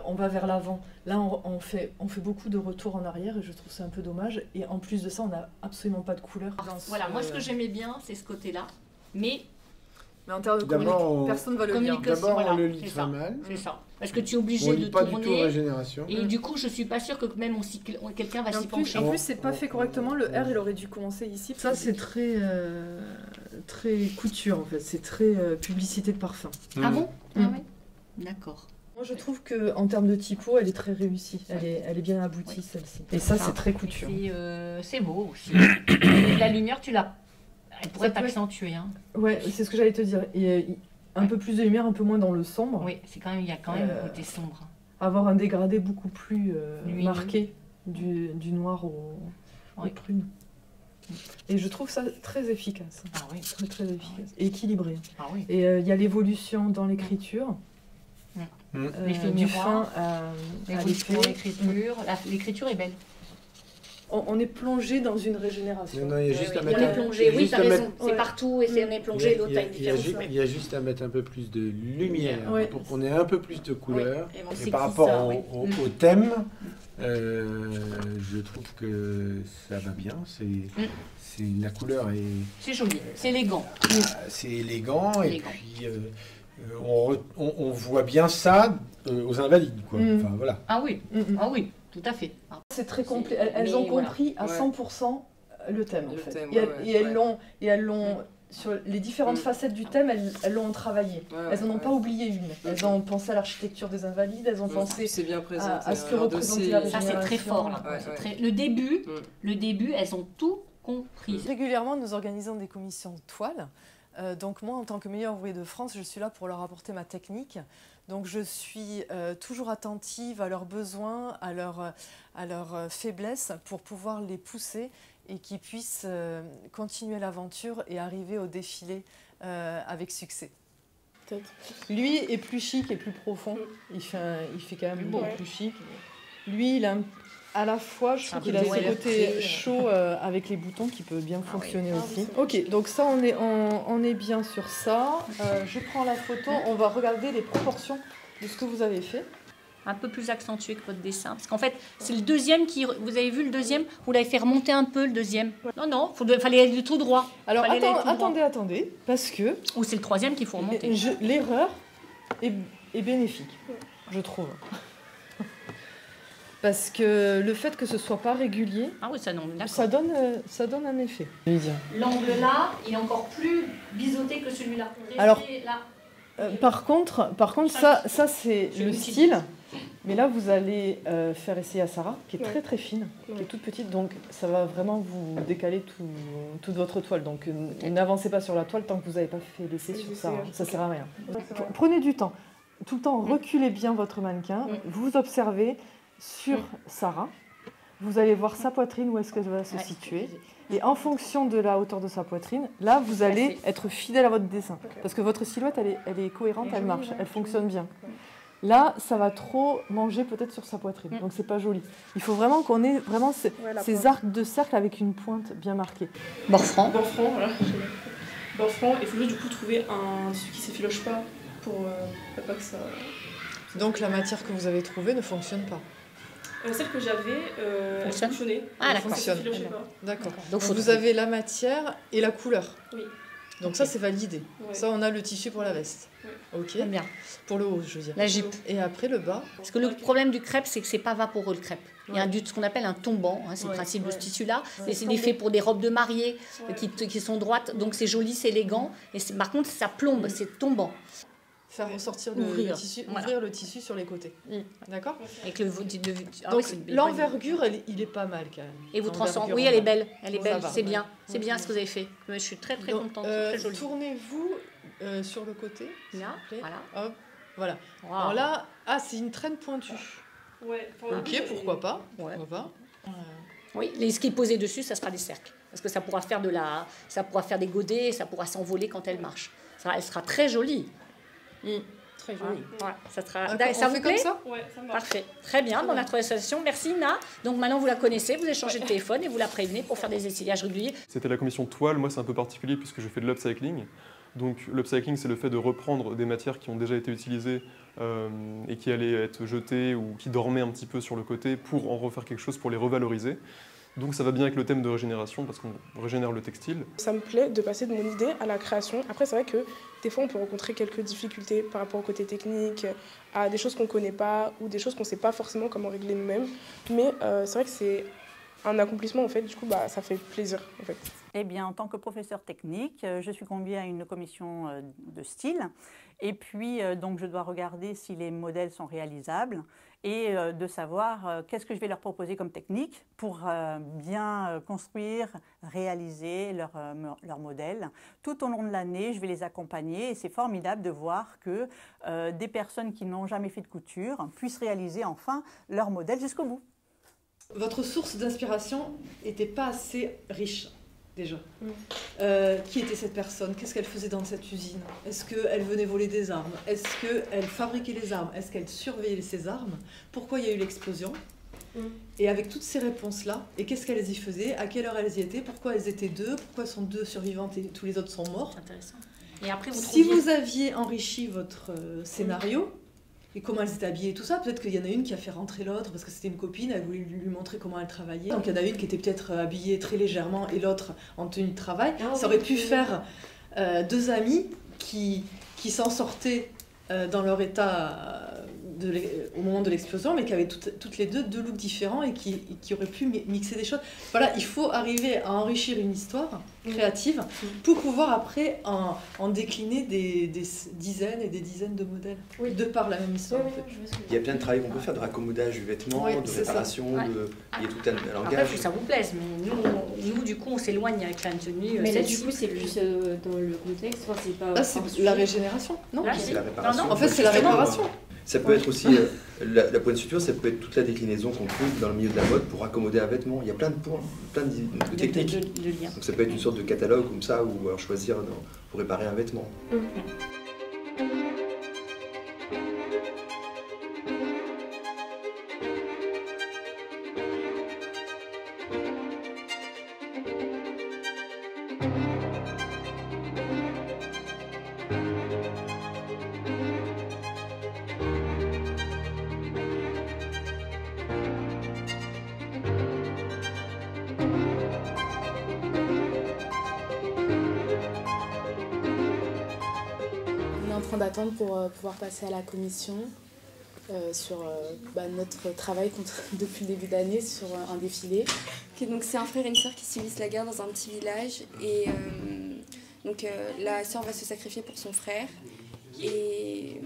on va vers l'avant. Là, on fait beaucoup de retours en arrière, et je trouve ça un peu dommage. Et en plus de ça, on n'a absolument pas de couleur. Voilà, moi ce que j'aimais bien, c'est ce côté-là. Mais en termes de communication, personne ne va le lire. D'abord, on le lit très mal. C'est ça. Parce que tu es obligé de pas tourner. Du tout régénération. Et du coup, je suis pas sûre que même quelqu'un va s'y pencher. En plus, c'est pas fait correctement. Le R, il aurait dû commencer ici. Ça, c'est très couture, en fait. C'est très publicité de parfum. Ah bon? Ah oui. D'accord. Moi, je trouve qu'en termes de typo, elle est très réussie. Elle est bien aboutie, celle-ci. Et ça, c'est très couture. C'est beau aussi. La lumière, elle pourrait t'accentuer. Hein. Ouais, c'est ce que j'allais te dire. Et, un peu plus de lumière, un peu moins dans le sombre. Oui, il y a quand même un côté sombre. Avoir un dégradé beaucoup plus marqué du noir au prune. Et je trouve ça très efficace. Ah oui. Très, très efficace. Et équilibré. Ah oui. Et il y a l'évolution dans l'écriture. Du fin à l'écriture. L'écriture est belle. On est plongé dans une régénération. Non, il y a juste à mettre. On est plongé, oui, tu as raison. C'est partout et on est plongé, l'autre a une différence. Il y a juste à mettre un peu plus de lumière pour qu'on ait un peu plus de couleur. Oui. Et par rapport au thème, je trouve que ça va bien. La couleur est. C'est joli, c'est élégant. C'est élégant et puis on voit bien ça aux Invalides, quoi. Enfin, voilà. Ah oui, ah oui. Tout à fait. C'est très complet. Elles ont compris à 100% le thème, en fait. Et elles l'ont sur les différentes facettes du thème, elles l'ont travaillé. Elles n'en ont pas oublié une. Elles ont pensé à l'architecture des Invalides, elles ont pensé bien à ce que représentait la régénération. Ça, c'est très fort, là. Le début, elles ont tout compris. Régulièrement, nous organisons des commissions de toile. Donc moi, en tant que meilleur ouvrier de France, je suis là pour leur apporter ma technique. Donc je suis toujours attentive à leurs besoins, à leurs faiblesses pour pouvoir les pousser et qu'ils puissent continuer l'aventure et arriver au défilé avec succès. Lui est plus chic et plus profond. Il fait quand même beaucoup plus chic. Lui, il a à la fois, je trouve qu'il a ce côté chaud avec les boutons qui peut bien fonctionner aussi. Ok, donc ça, on est bien sur ça. Je prends la photo, on va regarder les proportions de ce que vous avez fait. Un peu plus accentué que votre dessin. Parce qu'en fait, c'est le deuxième qui... Vous avez vu le deuxième? Vous l'avez fait remonter un peu, le deuxième. Non, il fallait aller tout droit. Alors, attendez, parce que... Ou c'est le troisième qu'il faut remonter. L'erreur est bénéfique, je trouve. Parce que le fait que ce soit pas régulier, ça donne un effet. L'angle là, il est encore plus biseauté que celui-là. Alors, par contre, ça c'est le style. Mais là, vous allez faire essayer à Sarah, qui est très très fine, qui est toute petite, donc ça va vraiment vous décaler toute votre toile. Donc n'avancez pas sur la toile tant que vous n'avez pas fait l'essai sur ça. Ça sert à rien. Prenez du temps. Tout le temps, reculez bien votre mannequin. Vous observez sur Sarah, vous allez voir sa poitrine, où est-ce qu'elle va se situer. Et en fonction de la hauteur de sa poitrine, là, vous allez être fidèle à votre dessin. Parce que votre silhouette, elle est cohérente, elle marche, elle fonctionne bien. Là, ça va trop manger peut-être sur sa poitrine, donc c'est pas joli. Il faut vraiment qu'on ait vraiment ces arcs de cercle avec une pointe bien marquée. Bord-franc. Bord-franc, voilà. Bord-franc, il faut juste du coup trouver un tissu qui ne s'effiloche pas pour pas que ça... Donc la matière que vous avez trouvée ne fonctionne pas. Celle que j'avais, elle fonctionnait. Ah, d'accord. D'accord. Donc vous avez la matière et la couleur. Oui. Donc ça, c'est validé. Ouais. Ça, on a le tissu pour la veste. Ouais. Ok. Très bien. Pour le haut, je veux dire. La jupe. Et après, le bas. Parce que le problème du crêpe, c'est que c'est pas vaporeux le crêpe. Il y a ce qu'on appelle un tombant, hein, c'est le principe de ce tissu-là. Ouais. C'est fait pour des robes de mariée qui sont droites, donc c'est joli, c'est élégant. Et par contre, ça plombe, c'est tombant. Faire ressortir Ouvrir. le tissu, Voilà. ouvrir le tissu sur les côtés. D'accord. Avec le, Donc l'envergure, il est pas mal quand même. Et vous transcendez. L'envergure, Oui, elle est belle. Elle est ça belle. va. C'est bien. C'est bien ce que vous avez fait. Je suis très très Donc, contente. C'est très joli. Tournez-vous sur le côté. Là, voilà. Hop, voilà. Wow. Alors là, c'est une traîne pointue. Ouais. Ok, pourquoi pas. Pourquoi pas. Oui, ce qui est posé dessus, ça sera des cercles. Parce que ça pourra faire des godets, ça pourra s'envoler quand elle marche. Elle sera très jolie. Très jolie. Voilà, ça sera. Ça vous plaît? Ouais, ça marche. Parfait. Très bien, dans notre association. Merci Ina. Donc maintenant vous la connaissez, vous échangez le téléphone et vous la prévenez pour faire des essayages réguliers. C'était la commission toile. Moi, c'est un peu particulier puisque je fais de l'upcycling. Donc l'upcycling, c'est le fait de reprendre des matières qui ont déjà été utilisées et qui allaient être jetées ou qui dormaient un petit peu sur le côté pour en refaire quelque chose, pour les revaloriser. Donc ça va bien avec le thème de régénération parce qu'on régénère le textile. Ça me plaît de passer de mon idée à la création. Après, c'est vrai que des fois, on peut rencontrer quelques difficultés par rapport au côté technique, à des choses qu'on ne connaît pas ou des choses qu'on ne sait pas forcément comment régler nous-mêmes. Mais c'est vrai que c'est un accomplissement, en fait. Du coup, ça fait plaisir, en fait. Eh bien, en tant que professeur technique, je suis conviée à une commission de style. Et puis, donc, je dois regarder si les modèles sont réalisables et de savoir qu'est-ce que je vais leur proposer comme technique pour bien construire, réaliser leur modèle. Tout au long de l'année, je vais les accompagner et c'est formidable de voir que des personnes qui n'ont jamais fait de couture puissent réaliser enfin leur modèle jusqu'au bout. Votre source d'inspiration n'était pas assez riche, déjà. Qui était cette personne? Qu'est-ce qu'elle faisait dans cette usine? Est-ce qu'elle venait voler des armes? Est-ce qu'elle fabriquait les armes? Est-ce qu'elle surveillait ces armes? Pourquoi il y a eu l'explosion? Et avec toutes ces réponses-là, et qu'est-ce qu'elles y faisaient? À quelle heure elles y étaient? Pourquoi elles étaient deux? Pourquoi sont deux survivantes et tous les autres sont morts? Intéressant. Et après, si vous aviez enrichi votre scénario, et comment elles étaient habillées et tout ça, peut-être qu'il y en a une qui a fait rentrer l'autre parce que c'était une copine, elle voulait lui montrer comment elle travaillait. Donc il y en a une qui était peut-être habillée très légèrement et l'autre en tenue de travail. Ça aurait pu faire deux amies qui s'en sortaient dans leur état au moment de l'explosion, mais qui avaient toutes les deux looks différents et qui auraient pu mixer des choses. Voilà, il faut arriver à enrichir une histoire créative pour pouvoir après en décliner des dizaines et des dizaines de modèles, de par la même histoire. En fait. Il y a plein de travail qu'on peut faire, de raccommodage du vêtement, de réparation, il y a tout un langage. Après, il faut que ça vous plaise, mais nous du coup, on s'éloigne avec la tenue. Mais là, du coup, c'est plus dans le contexte, c'est pas... c'est la régénération, non? C'est la réparation. Non, en fait, c'est la réparation. Ça peut être aussi, la pointe de suture, ça peut être toute la déclinaison qu'on trouve dans le milieu de la mode pour accommoder un vêtement. Il y a plein de points, plein de techniques. Donc ça peut être une sorte de catalogue comme ça, ou alors choisir pour réparer un vêtement. On est en train d'attendre pour pouvoir passer à la commission sur notre travail depuis le début d'année sur un défilé. Okay, donc c'est un frère et une sœur qui subissent la guerre dans un petit village et la sœur va se sacrifier pour son frère et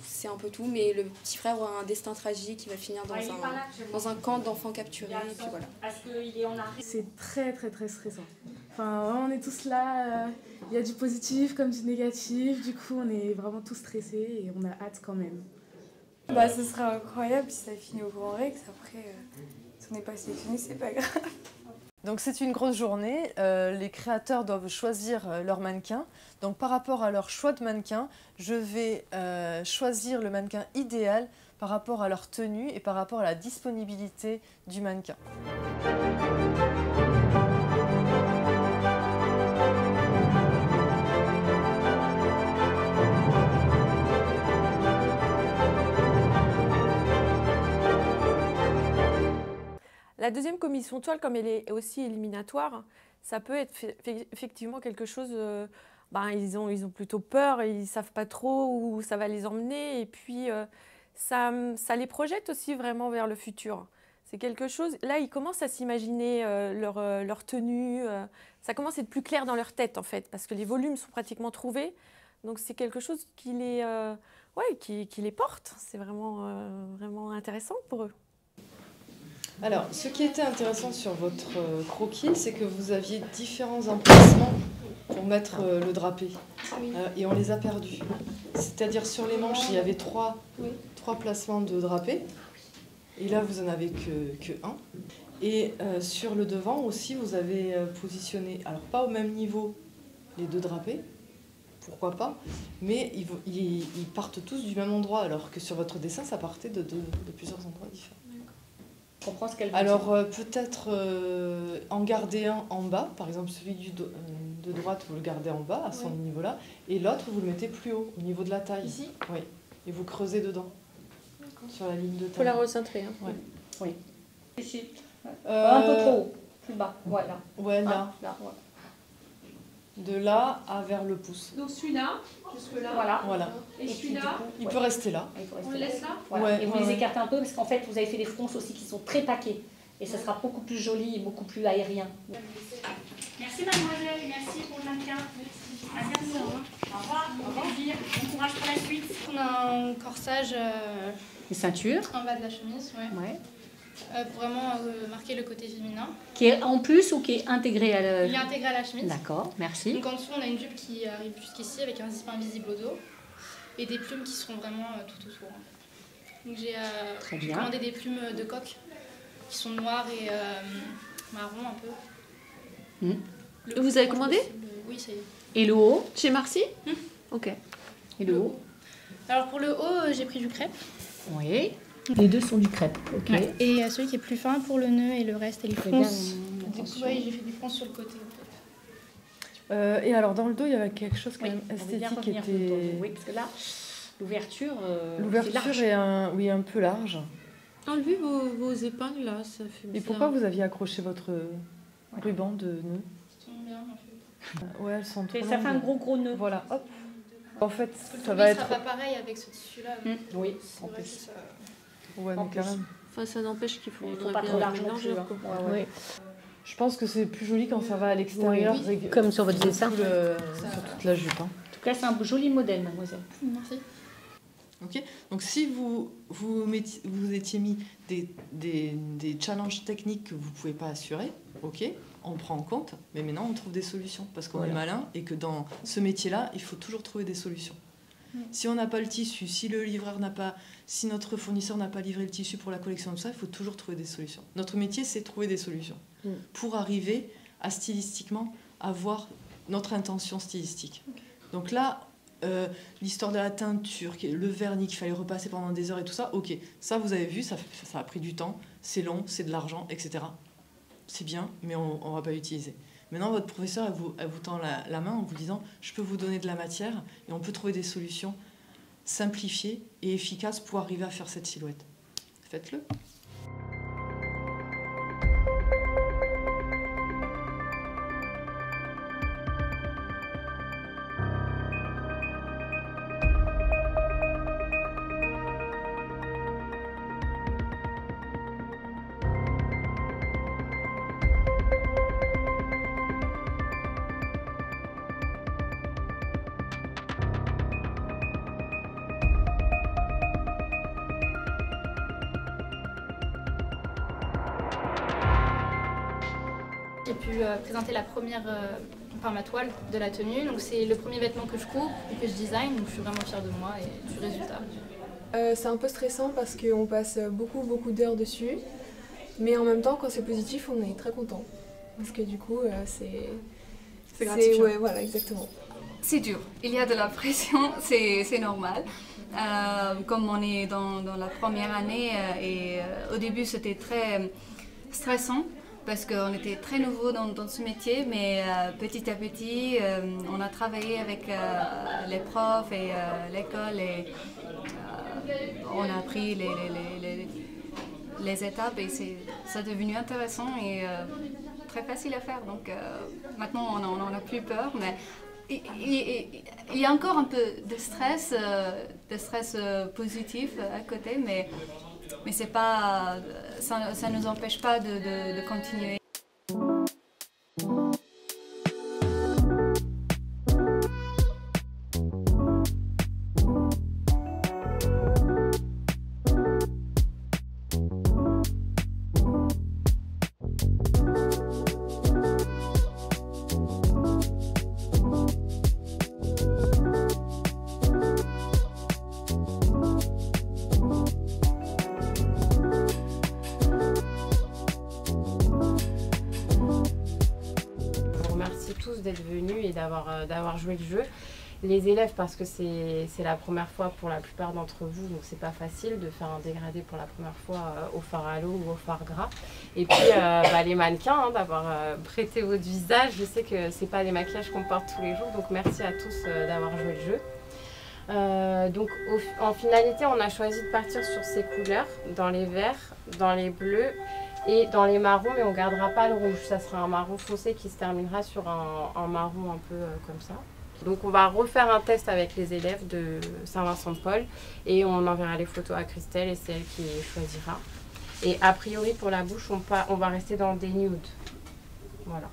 c'est un peu tout, mais le petit frère aura un destin tragique, il va finir dans un camp d'enfants capturés et puis voilà. C'est très très très stressant. Enfin, on est tous là, il y a du positif comme du négatif, du coup on est vraiment tous stressés et on a hâte quand même. Ce sera incroyable si ça finit au Grand Rex, après si on n'est pas sélectionné c'est pas grave. Donc c'est une grosse journée, les créateurs doivent choisir leur mannequin. Donc par rapport à leur choix de mannequin, je vais choisir le mannequin idéal par rapport à leur tenue et par rapport à la disponibilité du mannequin. La deuxième commission toile, comme elle est aussi éliminatoire, ça peut être effectivement quelque chose... ils ont plutôt peur, ils ne savent pas trop où ça va les emmener. Et puis, ça les projette aussi vraiment vers le futur. C'est quelque chose... Là, ils commencent à s'imaginer leur tenue. Ça commence à être plus clair dans leur tête, en fait, parce que les volumes sont pratiquement trouvés. Donc, c'est quelque chose qui les porte. C'est vraiment intéressant pour eux. Alors, ce qui était intéressant sur votre croquis, c'est que vous aviez différents emplacements pour mettre le drapé. Oui. Et on les a perdus. C'est-à-dire sur les manches, il y avait trois placements de drapé. Et là, vous n'en avez que un. Et sur le devant aussi, vous avez positionné, alors pas au même niveau, les deux drapés, pourquoi pas, mais ils partent tous du même endroit, alors que sur votre dessin, ça partait de plusieurs endroits différents. Je comprends ce qu'elle veut Alors dire. peut-être en garder un en bas, par exemple celui de droite, vous le gardez en bas, à son niveau-là, et l'autre, vous le mettez plus haut, au niveau de la taille. Ici ? Oui, et vous creusez dedans, sur la ligne de taille. Il faut la recentrer. Hein. Ouais. Oui. Ici. Un peu trop haut, plus bas, voilà. Ouais, là. Ah, là, ouais. De là à vers le pouce. Donc celui-là, jusque-là. Voilà. Et celui-là, il peut rester là. on le laisse là. Voilà. Ouais, et vous les écartez un peu parce qu'en fait, vous avez fait des fronces aussi qui sont très paquets. Et ça sera beaucoup plus joli et beaucoup plus aérien. Merci mademoiselle, merci pour le mannequin. À bientôt. Au revoir. Au plaisir. Bon courage pour la suite. On a un corsage Les ceintures. en bas de la chemise, Ouais. pour vraiment marquer le côté féminin. Qui est en plus ou qui est intégré à la... Il est intégré à la chemise. D'accord, merci. Donc en dessous, on a une jupe qui arrive jusqu'ici avec un zip invisible au dos et des plumes qui seront vraiment tout autour. Donc j'ai commandé des plumes de coq qui sont noires et marron un peu. Vous avez commandé ? Oui, ça y est. Et le haut ? Chez Marcy ? Ok. Et le haut ? Alors pour le haut, j'ai pris du crêpe. Oui. Les deux sont du crêpe, ok. Ouais. Et celui qui est plus fin pour le nœud et le reste, et les Fais bien fronces. Du coup, attention. j'ai fait des fronces sur le côté. Et alors dans le dos, il y avait quelque chose quand même on veut bien esthétique. revenir oui, parce que là, l'ouverture L'ouverture est un peu large. Enlevez vos épingles là, ça fait... Et pourquoi vous aviez accroché votre ruban de nœud? Ouais, elles sont trop ça fait un longues. gros nœud. Voilà, hop. En fait, Le ça va ne être... sera pas pareil avec ce tissu-là. Oui, C'est en vrai plus. que ça- Ouais, En mais plus. quand même. Enfin, ça n'empêche qu'il faut pas trop large non mélanger, plus, hein. quoi. Ouais. Je pense que c'est plus joli quand ça va à l'extérieur. Oui, comme sur votre dessin. Sur toute la jupe. Hein. En tout cas, c'est un joli modèle, mademoiselle. Merci. Ok. Donc si vous étiez mis des challenges techniques que vous ne pouvez pas assurer, ok, on prend en compte, mais maintenant on trouve des solutions parce qu'on est malin et que dans ce métier-là, il faut toujours trouver des solutions. Si on n'a pas le tissu, si le livreur n'a pas, si notre fournisseur n'a pas livré le tissu pour la collection de ça, il faut toujours trouver des solutions. Notre métier, c'est trouver des solutions pour arriver à stylistiquement avoir notre intention stylistique. Donc là, l'histoire de la teinture, le vernis qu'il fallait repasser pendant des heures et tout ça, ok, ça vous avez vu, ça a pris du temps, c'est long, c'est de l'argent, etc. C'est bien, mais on ne va pas l'utiliser. Maintenant, votre professeur, elle vous tend la main en vous disant « je peux vous donner de la matière et on peut trouver des solutions simplifiées et efficaces pour arriver à faire cette silhouette. » Faites-le. J'ai pu présenter la première, ma toile de la tenue. Donc c'est le premier vêtement que je coupe et que je design. Donc je suis vraiment fière de moi et du résultat. C'est un peu stressant parce qu'on passe beaucoup d'heures dessus. Mais en même temps, quand c'est positif, on est très content. Parce que du coup, c'est gratifiant. Ouais, voilà, exactement. C'est dur, il y a de la pression, c'est normal. Comme on est dans la première année et au début c'était très stressant parce qu'on était très nouveau dans ce métier, mais petit à petit on a travaillé avec les profs et l'école et on a appris les étapes et c'est devenu intéressant et très facile à faire. Donc maintenant, on n'en a plus peur. Mais il y a encore un peu de stress positif à côté, mais c'est pas, ça ne nous empêche pas de continuer. d'être venus et d'avoir joué le jeu. Les élèves, parce que c'est la première fois pour la plupart d'entre vous, donc c'est pas facile de faire un dégradé pour la première fois au fard à l'eau ou au fard gras. Et puis les mannequins, d'avoir prêté votre visage. Je sais que c'est pas des maquillages qu'on porte tous les jours, donc merci à tous d'avoir joué le jeu. Donc en finalité, on a choisi de partir sur ces couleurs, dans les verts, dans les bleus et dans les marrons, mais on ne gardera pas le rouge. Ça sera un marron foncé qui se terminera sur un marron un peu comme ça. Donc on va refaire un test avec les élèves de Saint-Vincent-de-Paul et on enverra les photos à Christelle et c'est elle qui choisira. Et a priori pour la bouche, on va rester dans des nudes. Voilà.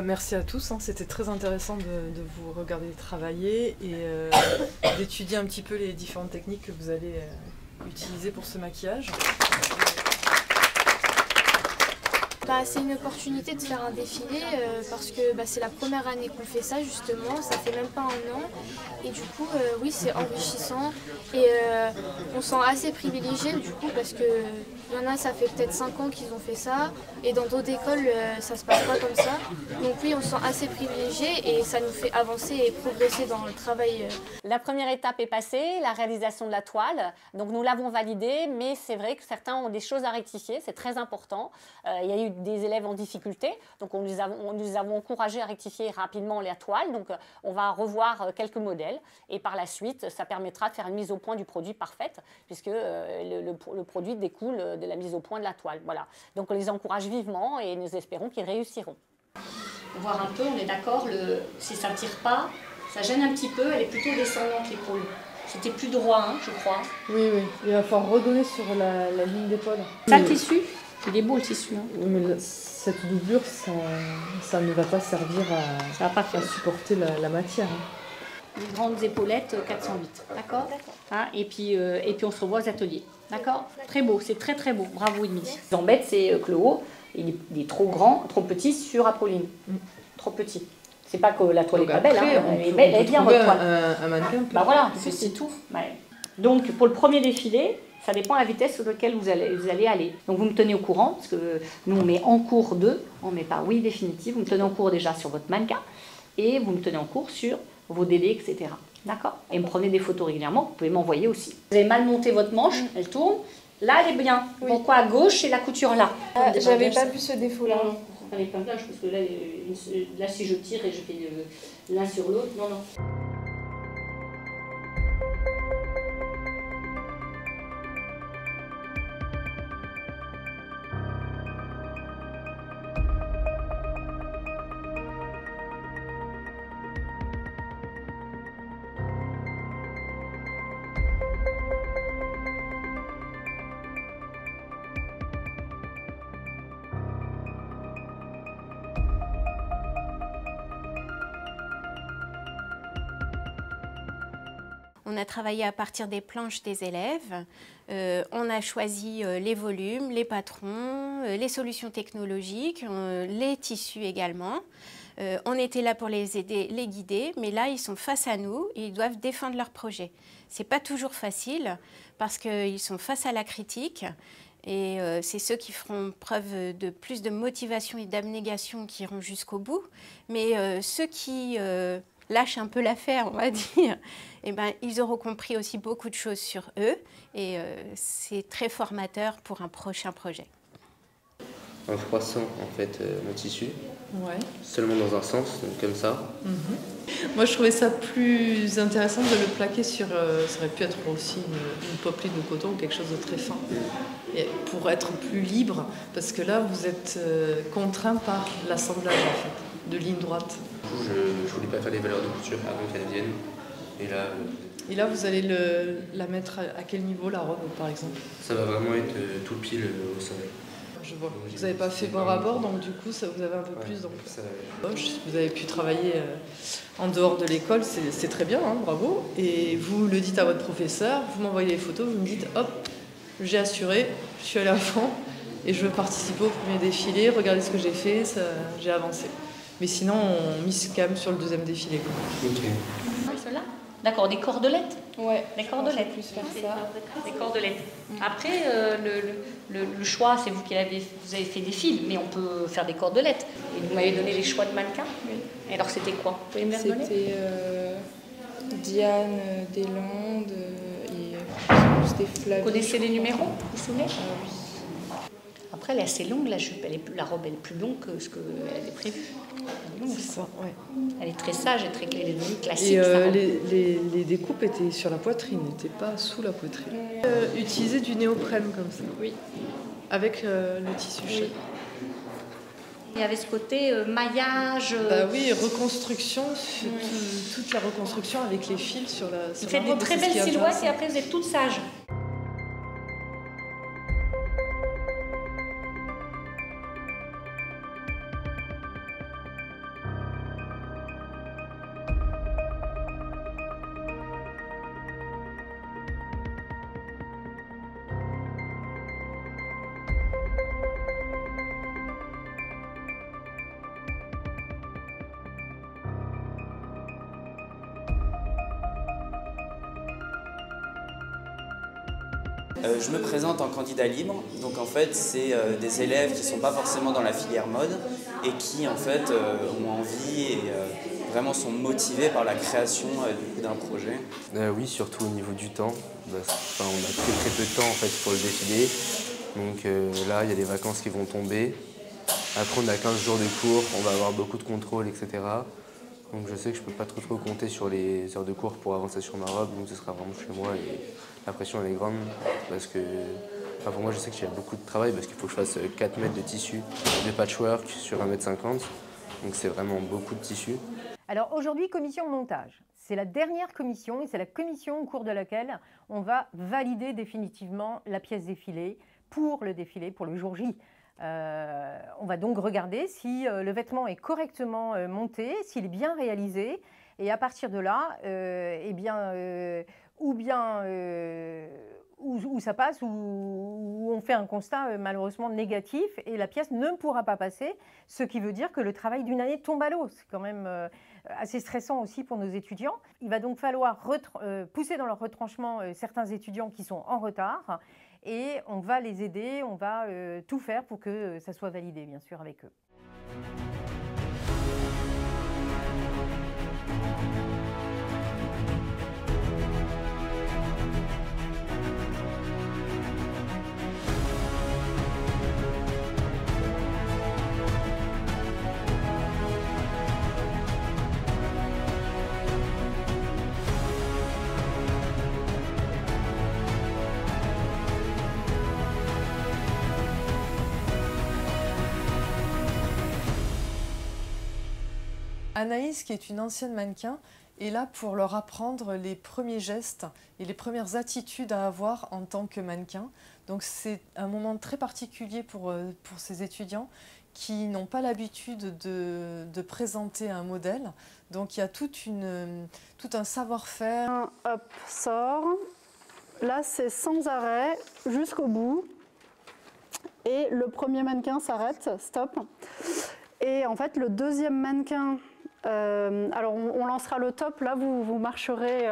Merci à tous, hein. C'était très intéressant de vous regarder travailler et d'étudier un petit peu les différentes techniques que vous allez utiliser pour ce maquillage. C'est une opportunité de faire un défilé parce que c'est la première année qu'on fait ça justement, ça fait même pas un an et du coup oui c'est enrichissant et on se sent assez privilégié du coup parce que il y en a ça fait peut-être 5 ans qu'ils ont fait ça et dans d'autres écoles ça se passe pas comme ça, donc oui on se sent assez privilégié et ça nous fait avancer et progresser dans le travail. La première étape est passée, la réalisation de la toile, donc nous l'avons validée, mais c'est vrai que certains ont des choses à rectifier, c'est très important. Il y a eu des élèves en difficulté, donc nous les avons encouragés à rectifier rapidement la toile, donc on va revoir quelques modèles et par la suite ça permettra de faire une mise au point du produit parfaite puisque le produit découle de la mise au point de la toile. Voilà. Donc on les encourage vivement et nous espérons qu'ils réussiront. Voir un peu, on est d'accord, si ça ne tire pas, ça gêne un petit peu, elle est plutôt descendante l'épaule. C'était plus droit, hein, je crois. Oui, il va falloir redonner sur la ligne d'épaule. Ça, le tissu, il est beau le tissu. Hein. Oui, mais cette doublure, ça ne va pas servir à supporter la matière. Hein. Les grandes épaulettes, 408, d'accord, hein, et puis on se revoit aux ateliers, d'accord. Très beau, c'est très très beau, bravo Émilie. Ce qui embête, c'est que le haut, il est trop grand, trop petit sur Apolline, trop petit. C'est pas que la toile n'est pas belle, hein, elle est bien votre toile. Un mannequin. Voilà, c'est tout. Ouais. Donc pour le premier défilé, ça dépend de la vitesse sur laquelle vous allez aller. Donc vous me tenez au courant, parce que nous on met en cours 2, on ne met pas oui définitif, vous me tenez en cours déjà sur votre mannequin, et vous me tenez en cours sur vos délais, etc. D'accord? Et me prenez des photos régulièrement, vous pouvez m'envoyer aussi. Vous avez mal monté votre manche, elle tourne, là elle est bien. Oui. Pourquoi à gauche et la couture là? J'avais pas vu ce défaut-là. Pas l'épinglage, parce que là si je tire et je fais l'un sur l'autre, non. On a travaillé à partir des planches des élèves. On a choisi les volumes, les patrons, les solutions technologiques, les tissus également. On était là pour les aider, les guider, mais là, ils sont face à nous et ils doivent défendre leur projet. Ce n'est pas toujours facile parce qu'ils sont face à la critique. Et c'est ceux qui feront preuve de plus de motivation et d'abnégation qui iront jusqu'au bout. Mais ceux qui lâchent un peu l'affaire, on va dire, eh ben, ils auront compris aussi beaucoup de choses sur eux. Et c'est très formateur pour un prochain projet. En froissant en fait nos tissus, Ouais. Seulement dans un sens, donc comme ça. Moi, je trouvais ça plus intéressant de le plaquer sur... ça aurait pu être aussi une popeline de coton ou quelque chose de très fin. Et pour être plus libre, parce que là, vous êtes contraint par l'assemblage, en fait, de ligne droite. Du coup, je voulais pas faire les valeurs de couture avant qu'elles viennent. Et là, vous allez la mettre à quel niveau, la robe, par exemple? Ça va vraiment être tout pile au sommet. Je vois. Vous n'avez pas fait bord à bord, donc du coup, ça vous avez un peu plus d'emploi. Vous avez pu travailler en dehors de l'école, c'est très bien, hein, bravo. Et vous le dites à votre professeur, vous m'envoyez les photos, vous me dites, hop, j'ai assuré, je suis allée à fond et je veux participer au premier défilé, regardez ce que j'ai fait, j'ai avancé. Mais sinon, on mise quand même sur le deuxième défilé. Ok. Ceux-là? D'accord, des cordelettes? Ouais. Des cordelettes. Plus faire ça. Des cordelettes. Après, le choix, c'est vous avez fait des fils, mais on peut faire des cordelettes. Et vous m'avez donné les choix de mannequins? Oui. Et alors, c'était quoi? Vous pouvez me les redonner? C'était Diane Deslandes et c'était Flavie. Vous connaissez les numéros? Vous vous souvenez? Oui. Après, elle est assez longue, la jupe. La robe elle est plus longue que ce qu'elle est prévue. C'est ça, ouais. Elle est très sage et très classique. Et les découpes étaient sur la poitrine, n'étaient pas sous la poitrine. Utiliser du néoprène comme ça. Oui. Avec le tissu chaud. Il y avait ce côté maillage. Bah oui, reconstruction, toute la reconstruction avec les fils sur la robe. Vous faites des très belles silhouettes et après vous êtes toutes sages. Je me présente en candidat libre, donc en fait c'est des élèves qui ne sont pas forcément dans la filière mode et qui en fait ont envie et vraiment sont motivés par la création d'un projet. Oui, surtout au niveau du temps. On a très peu de temps en fait pour le défilé, donc là il y a des vacances qui vont tomber. Après on a 15 jours de cours, on va avoir beaucoup de contrôles, etc. Donc je sais que je ne peux pas trop compter sur les heures de cours pour avancer sur ma robe, donc ce sera vraiment chez moi et la pression elle est grande parce que pour moi je sais que j'ai beaucoup de travail parce qu'il faut que je fasse 4 mètres de tissu de patchwork sur 1,50 m, donc c'est vraiment beaucoup de tissu. Alors aujourd'hui, commission montage. C'est la dernière commission et c'est la commission au cours de laquelle on va valider définitivement la pièce défilée pour le défilé, pour le jour J. On va donc regarder si le vêtement est correctement monté, s'il est bien réalisé, et à partir de là, où ça passe, où on fait un constat malheureusement négatif et la pièce ne pourra pas passer, ce qui veut dire que le travail d'une année tombe à l'eau. C'est quand même assez stressant aussi pour nos étudiants. Il va donc falloir pousser dans leur retranchement certains étudiants qui sont en retard et on va les aider, on va tout faire pour que ça soit validé, bien sûr, avec eux. Anaïs, qui est une ancienne mannequin, est là pour leur apprendre les premiers gestes et les premières attitudes à avoir en tant que mannequin. Donc c'est un moment très particulier pour ces étudiants qui n'ont pas l'habitude de présenter un modèle. Donc il y a tout un savoir-faire. Hop, sort. Là, c'est sans arrêt jusqu'au bout. Et le premier mannequin s'arrête, stop. Et en fait, le deuxième mannequin, alors on lancera le top, là vous marcherez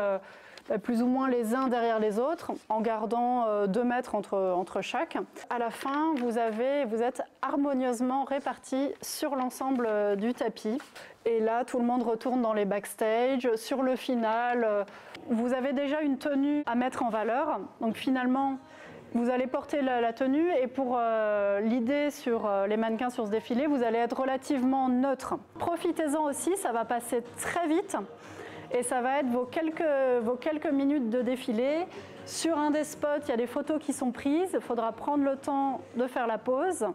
plus ou moins les uns derrière les autres, en gardant 2 mètres entre chaque. À la fin, vous êtes harmonieusement répartis sur l'ensemble du tapis. Et là, tout le monde retourne dans les backstage. Sur le final, vous avez déjà une tenue à mettre en valeur. Donc finalement, Vous allez porter la tenue et pour l'idée sur les mannequins sur ce défilé, vous allez être relativement neutre. Profitez-en aussi, ça va passer très vite et ça va être vos quelques minutes de défilé. Sur un des spots, il y a des photos qui sont prises, il faudra prendre le temps de faire la pause.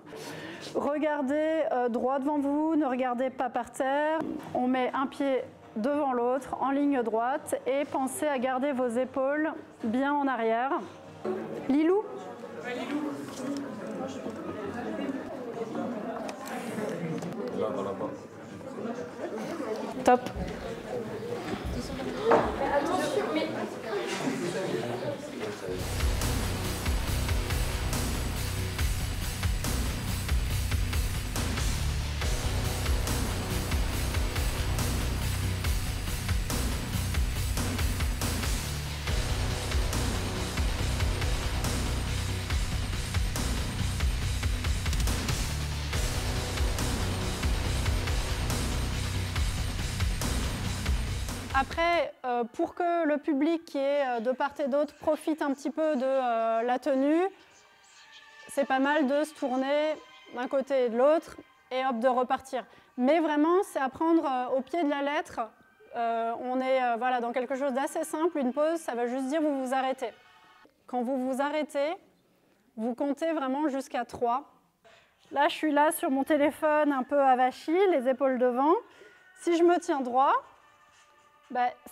Regardez droit devant vous, ne regardez pas par terre. On met un pied devant l'autre, en ligne droite, et pensez à garder vos épaules bien en arrière. Lilou ? Ouais, Lilou. Là-bas. Top. Attention, mais... Après, pour que le public qui est de part et d'autre profite un petit peu de la tenue, c'est pas mal de se tourner d'un côté et de l'autre et hop, de repartir. Mais vraiment, c'est à prendre au pied de la lettre. On est voilà, dans quelque chose d'assez simple. Une pause, ça va juste dire vous vous arrêtez. Quand vous vous arrêtez, vous comptez vraiment jusqu'à 3. Là, je suis là sur mon téléphone un peu avachi, les épaules devant. Si je me tiens droit,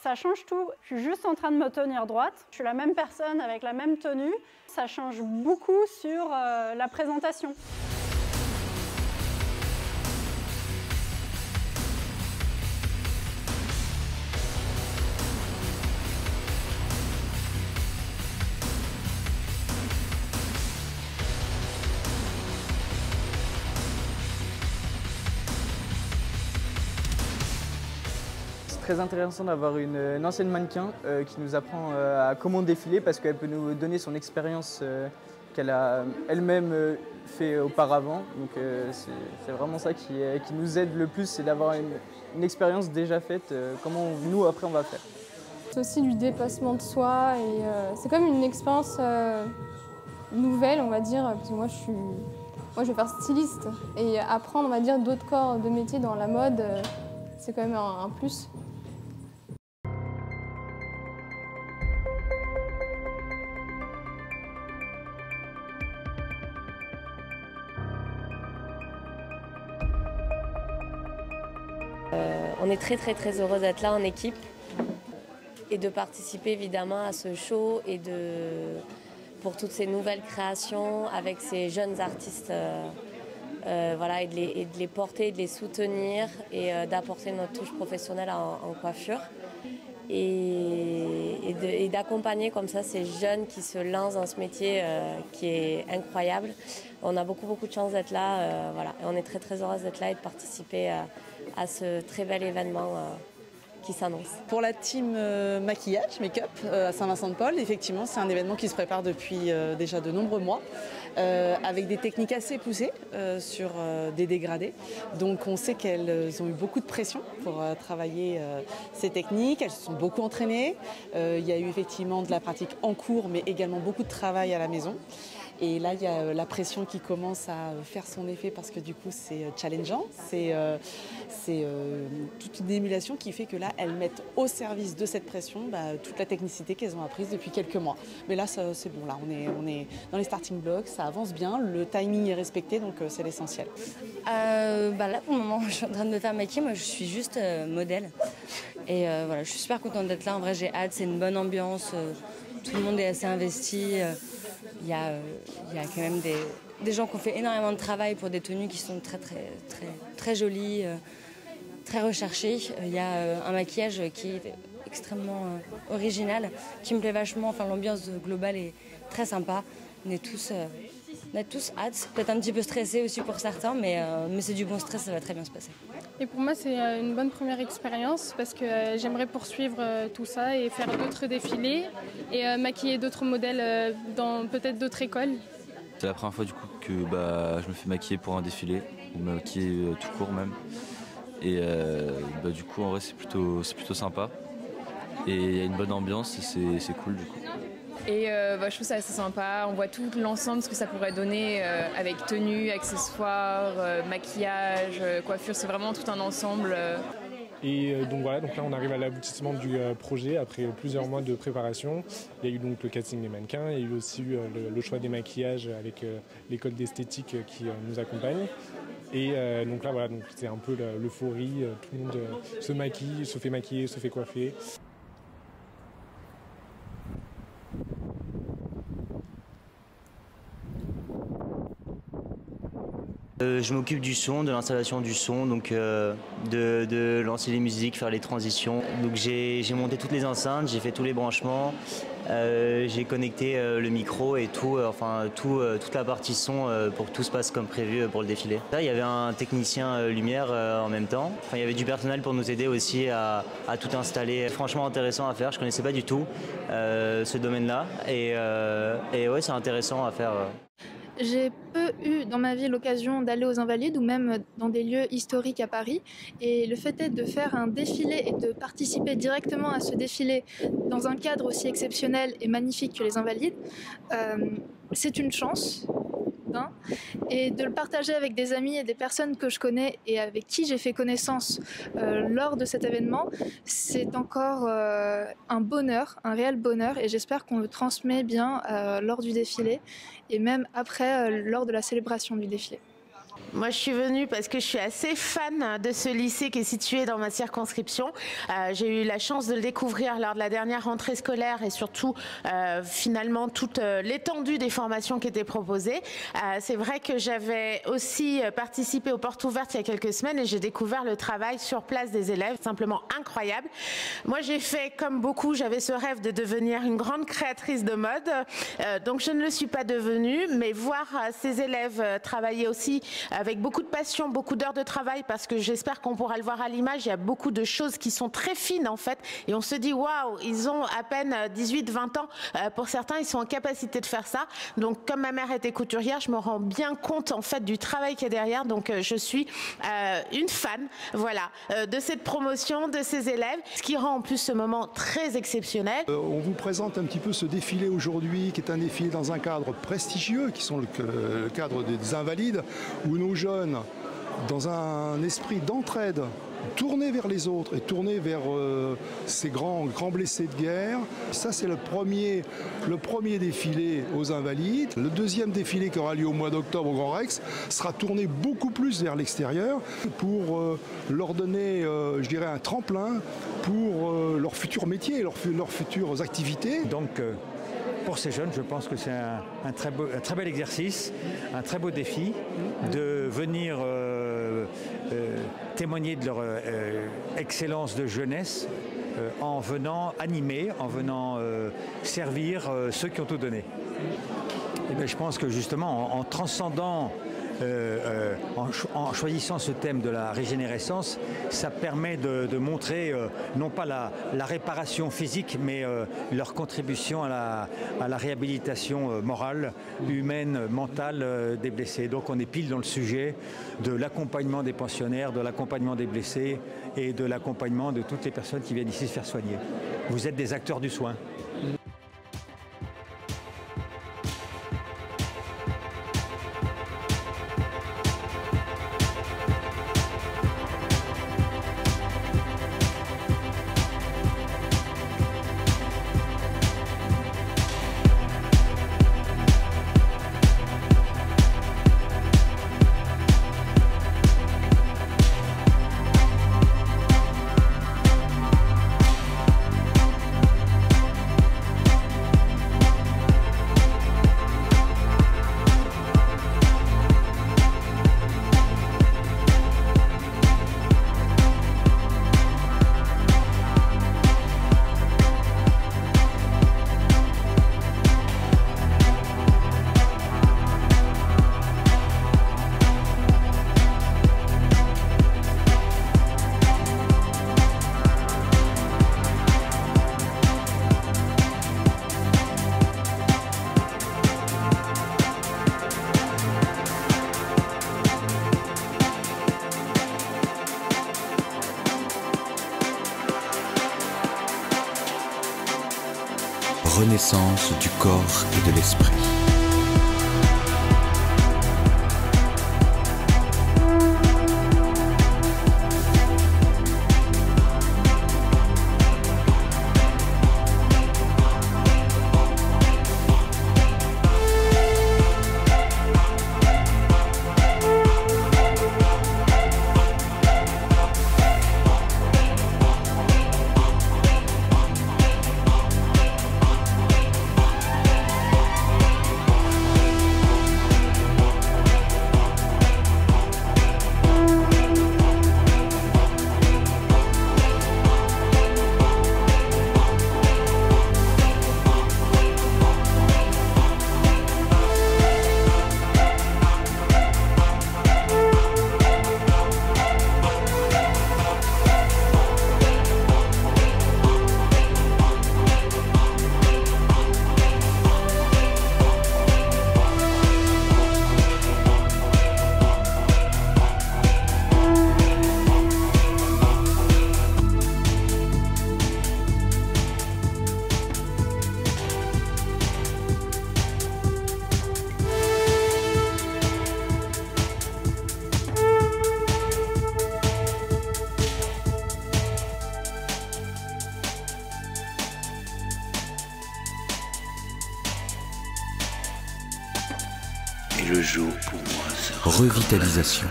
ça change tout. Je suis juste en train de me tenir droite. Je suis la même personne avec la même tenue. Ça change beaucoup sur la présentation. Très intéressant d'avoir une ancienne mannequin qui nous apprend à comment défiler parce qu'elle peut nous donner son expérience qu'elle a elle-même fait auparavant. Donc c'est vraiment ça qui nous aide le plus, c'est d'avoir une expérience déjà faite, comment nous après on va faire. C'est aussi du dépassement de soi et c'est comme une expérience nouvelle on va dire, parce que moi je vais faire styliste et apprendre on va dire d'autres corps de métier dans la mode, c'est quand même un plus. On est très heureux d'être là en équipe et de participer évidemment à ce show et pour toutes ces nouvelles créations avec ces jeunes artistes voilà, et de les porter, de les soutenir et d'apporter notre touche professionnelle en coiffure et d'accompagner comme ça ces jeunes qui se lancent dans ce métier qui est incroyable. On a beaucoup de chance d'être là, voilà. Et on est très heureuse d'être là et de participer à ce très bel événement qui s'annonce. Pour la team maquillage, make-up à Saint-Vincent-de-Paul, effectivement, c'est un événement qui se prépare depuis déjà de nombreux mois, avec des techniques assez poussées sur des dégradés. Donc on sait qu'elles ont eu beaucoup de pression pour travailler ces techniques, elles se sont beaucoup entraînées. Il y a eu effectivement de la pratique en cours, mais également beaucoup de travail à la maison. Et là, il y a la pression qui commence à faire son effet parce que du coup, c'est challengeant. C'est toute une émulation qui fait que là, elles mettent au service de cette pression toute la technicité qu'elles ont apprise depuis quelques mois. Mais là, c'est bon. Là, on est dans les starting blocks, ça avance bien, le timing est respecté, donc c'est l'essentiel. Là, pour le moment, je suis en train de me faire maquiller. Moi, je suis juste modèle. Et voilà, je suis super contente d'être là. En vrai, j'ai hâte. C'est une bonne ambiance. Tout le monde est assez investi. Il y a quand même des gens qui ont fait énormément de travail pour des tenues qui sont très jolies, très recherchées. Il y a un maquillage qui est extrêmement original, qui me plaît vachement. Enfin, l'ambiance globale est très sympa. On a tous hâte, peut-être un petit peu stressés aussi pour certains, mais c'est du bon stress, ça va très bien se passer. Et pour moi, c'est une bonne première expérience parce que j'aimerais poursuivre tout ça et faire d'autres défilés et maquiller d'autres modèles dans peut-être d'autres écoles. C'est la première fois du coup que je me fais maquiller pour un défilé, ou maquiller tout court même. Et du coup en vrai c'est plutôt sympa. Et il y a une bonne ambiance et c'est cool du coup. Et je trouve ça assez sympa. On voit tout l'ensemble, ce que ça pourrait donner avec tenue, accessoires, maquillage, coiffure. C'est vraiment tout un ensemble. Et donc voilà, donc là on arrive à l'aboutissement du projet après plusieurs mois de préparation. Il y a eu donc le casting des mannequins, il y a eu aussi le choix des maquillages avec l'école d'esthétique qui nous accompagne. Et donc là voilà, donc c'est un peu l'euphorie, tout le monde se maquille, se fait maquiller, se fait coiffer. Je m'occupe du son, de l'installation du son, donc de lancer les musiques, faire les transitions. Donc j'ai monté toutes les enceintes, j'ai fait tous les branchements, j'ai connecté le micro et tout, toute la partie son pour que tout se passe comme prévu pour le défilé. Là, il y avait un technicien lumière en même temps. Enfin, il y avait du personnel pour nous aider aussi à tout installer. Franchement intéressant à faire, je connaissais pas du tout ce domaine-là et ouais, c'est intéressant à faire. J'ai peu eu dans ma vie l'occasion d'aller aux Invalides ou même dans des lieux historiques à Paris. Et le fait est de faire un défilé et de participer directement à ce défilé dans un cadre aussi exceptionnel et magnifique que les Invalides, c'est une chance. Et de le partager avec des amis et des personnes que je connais et avec qui j'ai fait connaissance lors de cet événement, c'est encore un bonheur, un réel bonheur, et j'espère qu'on le transmet bien lors du défilé et même après lors de la célébration du défilé. Moi, je suis venue parce que je suis assez fan de ce lycée qui est situé dans ma circonscription. J'ai eu la chance de le découvrir lors de la dernière rentrée scolaire et surtout, finalement, toute l'étendue des formations qui étaient proposées. C'est vrai que j'avais aussi participé aux portes ouvertes il y a quelques semaines et j'ai découvert le travail sur place des élèves, simplement incroyable. Moi, j'ai fait, comme beaucoup, j'avais ce rêve de devenir une grande créatrice de mode. Donc, je ne le suis pas devenue, mais voir ces élèves travailler aussi avec beaucoup de passion, beaucoup d'heures de travail, parce que j'espère qu'on pourra le voir à l'image, il y a beaucoup de choses qui sont très fines en fait, et on se dit waouh, ils ont à peine 18-20 ans, pour certains ils sont en capacité de faire ça, donc comme ma mère était couturière, je me rends bien compte en fait du travail qui est derrière, donc je suis une fan, voilà, de cette promotion, de ces élèves, ce qui rend en plus ce moment très exceptionnel. On vous présente un petit peu ce défilé aujourd'hui, qui est un défilé dans un cadre prestigieux, qui sont le cadre des Invalides, où nos jeunes, dans un esprit d'entraide, tournés vers les autres et tournés vers ces grands blessés de guerre. Ça, c'est le premier défilé aux Invalides. Le deuxième défilé qui aura lieu au mois d'octobre au Grand Rex sera tourné beaucoup plus vers l'extérieur pour leur donner, je dirais, un tremplin pour leur futur métier, leurs futures activités. Donc, pour ces jeunes, je pense que c'est un très bel exercice, un très beau défi de venir témoigner de leur excellence de jeunesse en venant animer, en venant servir ceux qui ont tout donné. Et bien, je pense que justement, en transcendant, en choisissant ce thème de la régénérescence, ça permet de montrer non pas la réparation physique, mais leur contribution à la réhabilitation morale, humaine, mentale des blessés. Donc on est pile dans le sujet de l'accompagnement des pensionnaires, de l'accompagnement des blessés et de l'accompagnement de toutes les personnes qui viennent ici se faire soigner. Vous êtes des acteurs du soin. renaissance du corps et de l'esprit. Et le jour pour moi sera revitalisation,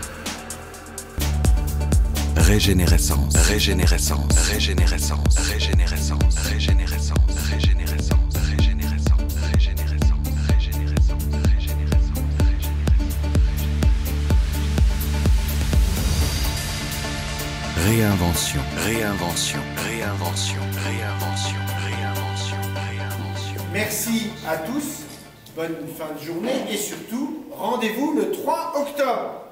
régénérescence, régénérescence, régénérescence, régénérescence, régénérescence, régénérescence, régénérescence, régénérescence, régénérescence, régénérescence, réinvention, réinvention, réinvention, réinvention, réinvention, réinvention. Merci à tous. Bonne fin de journée et surtout, rendez-vous le 3 octobre.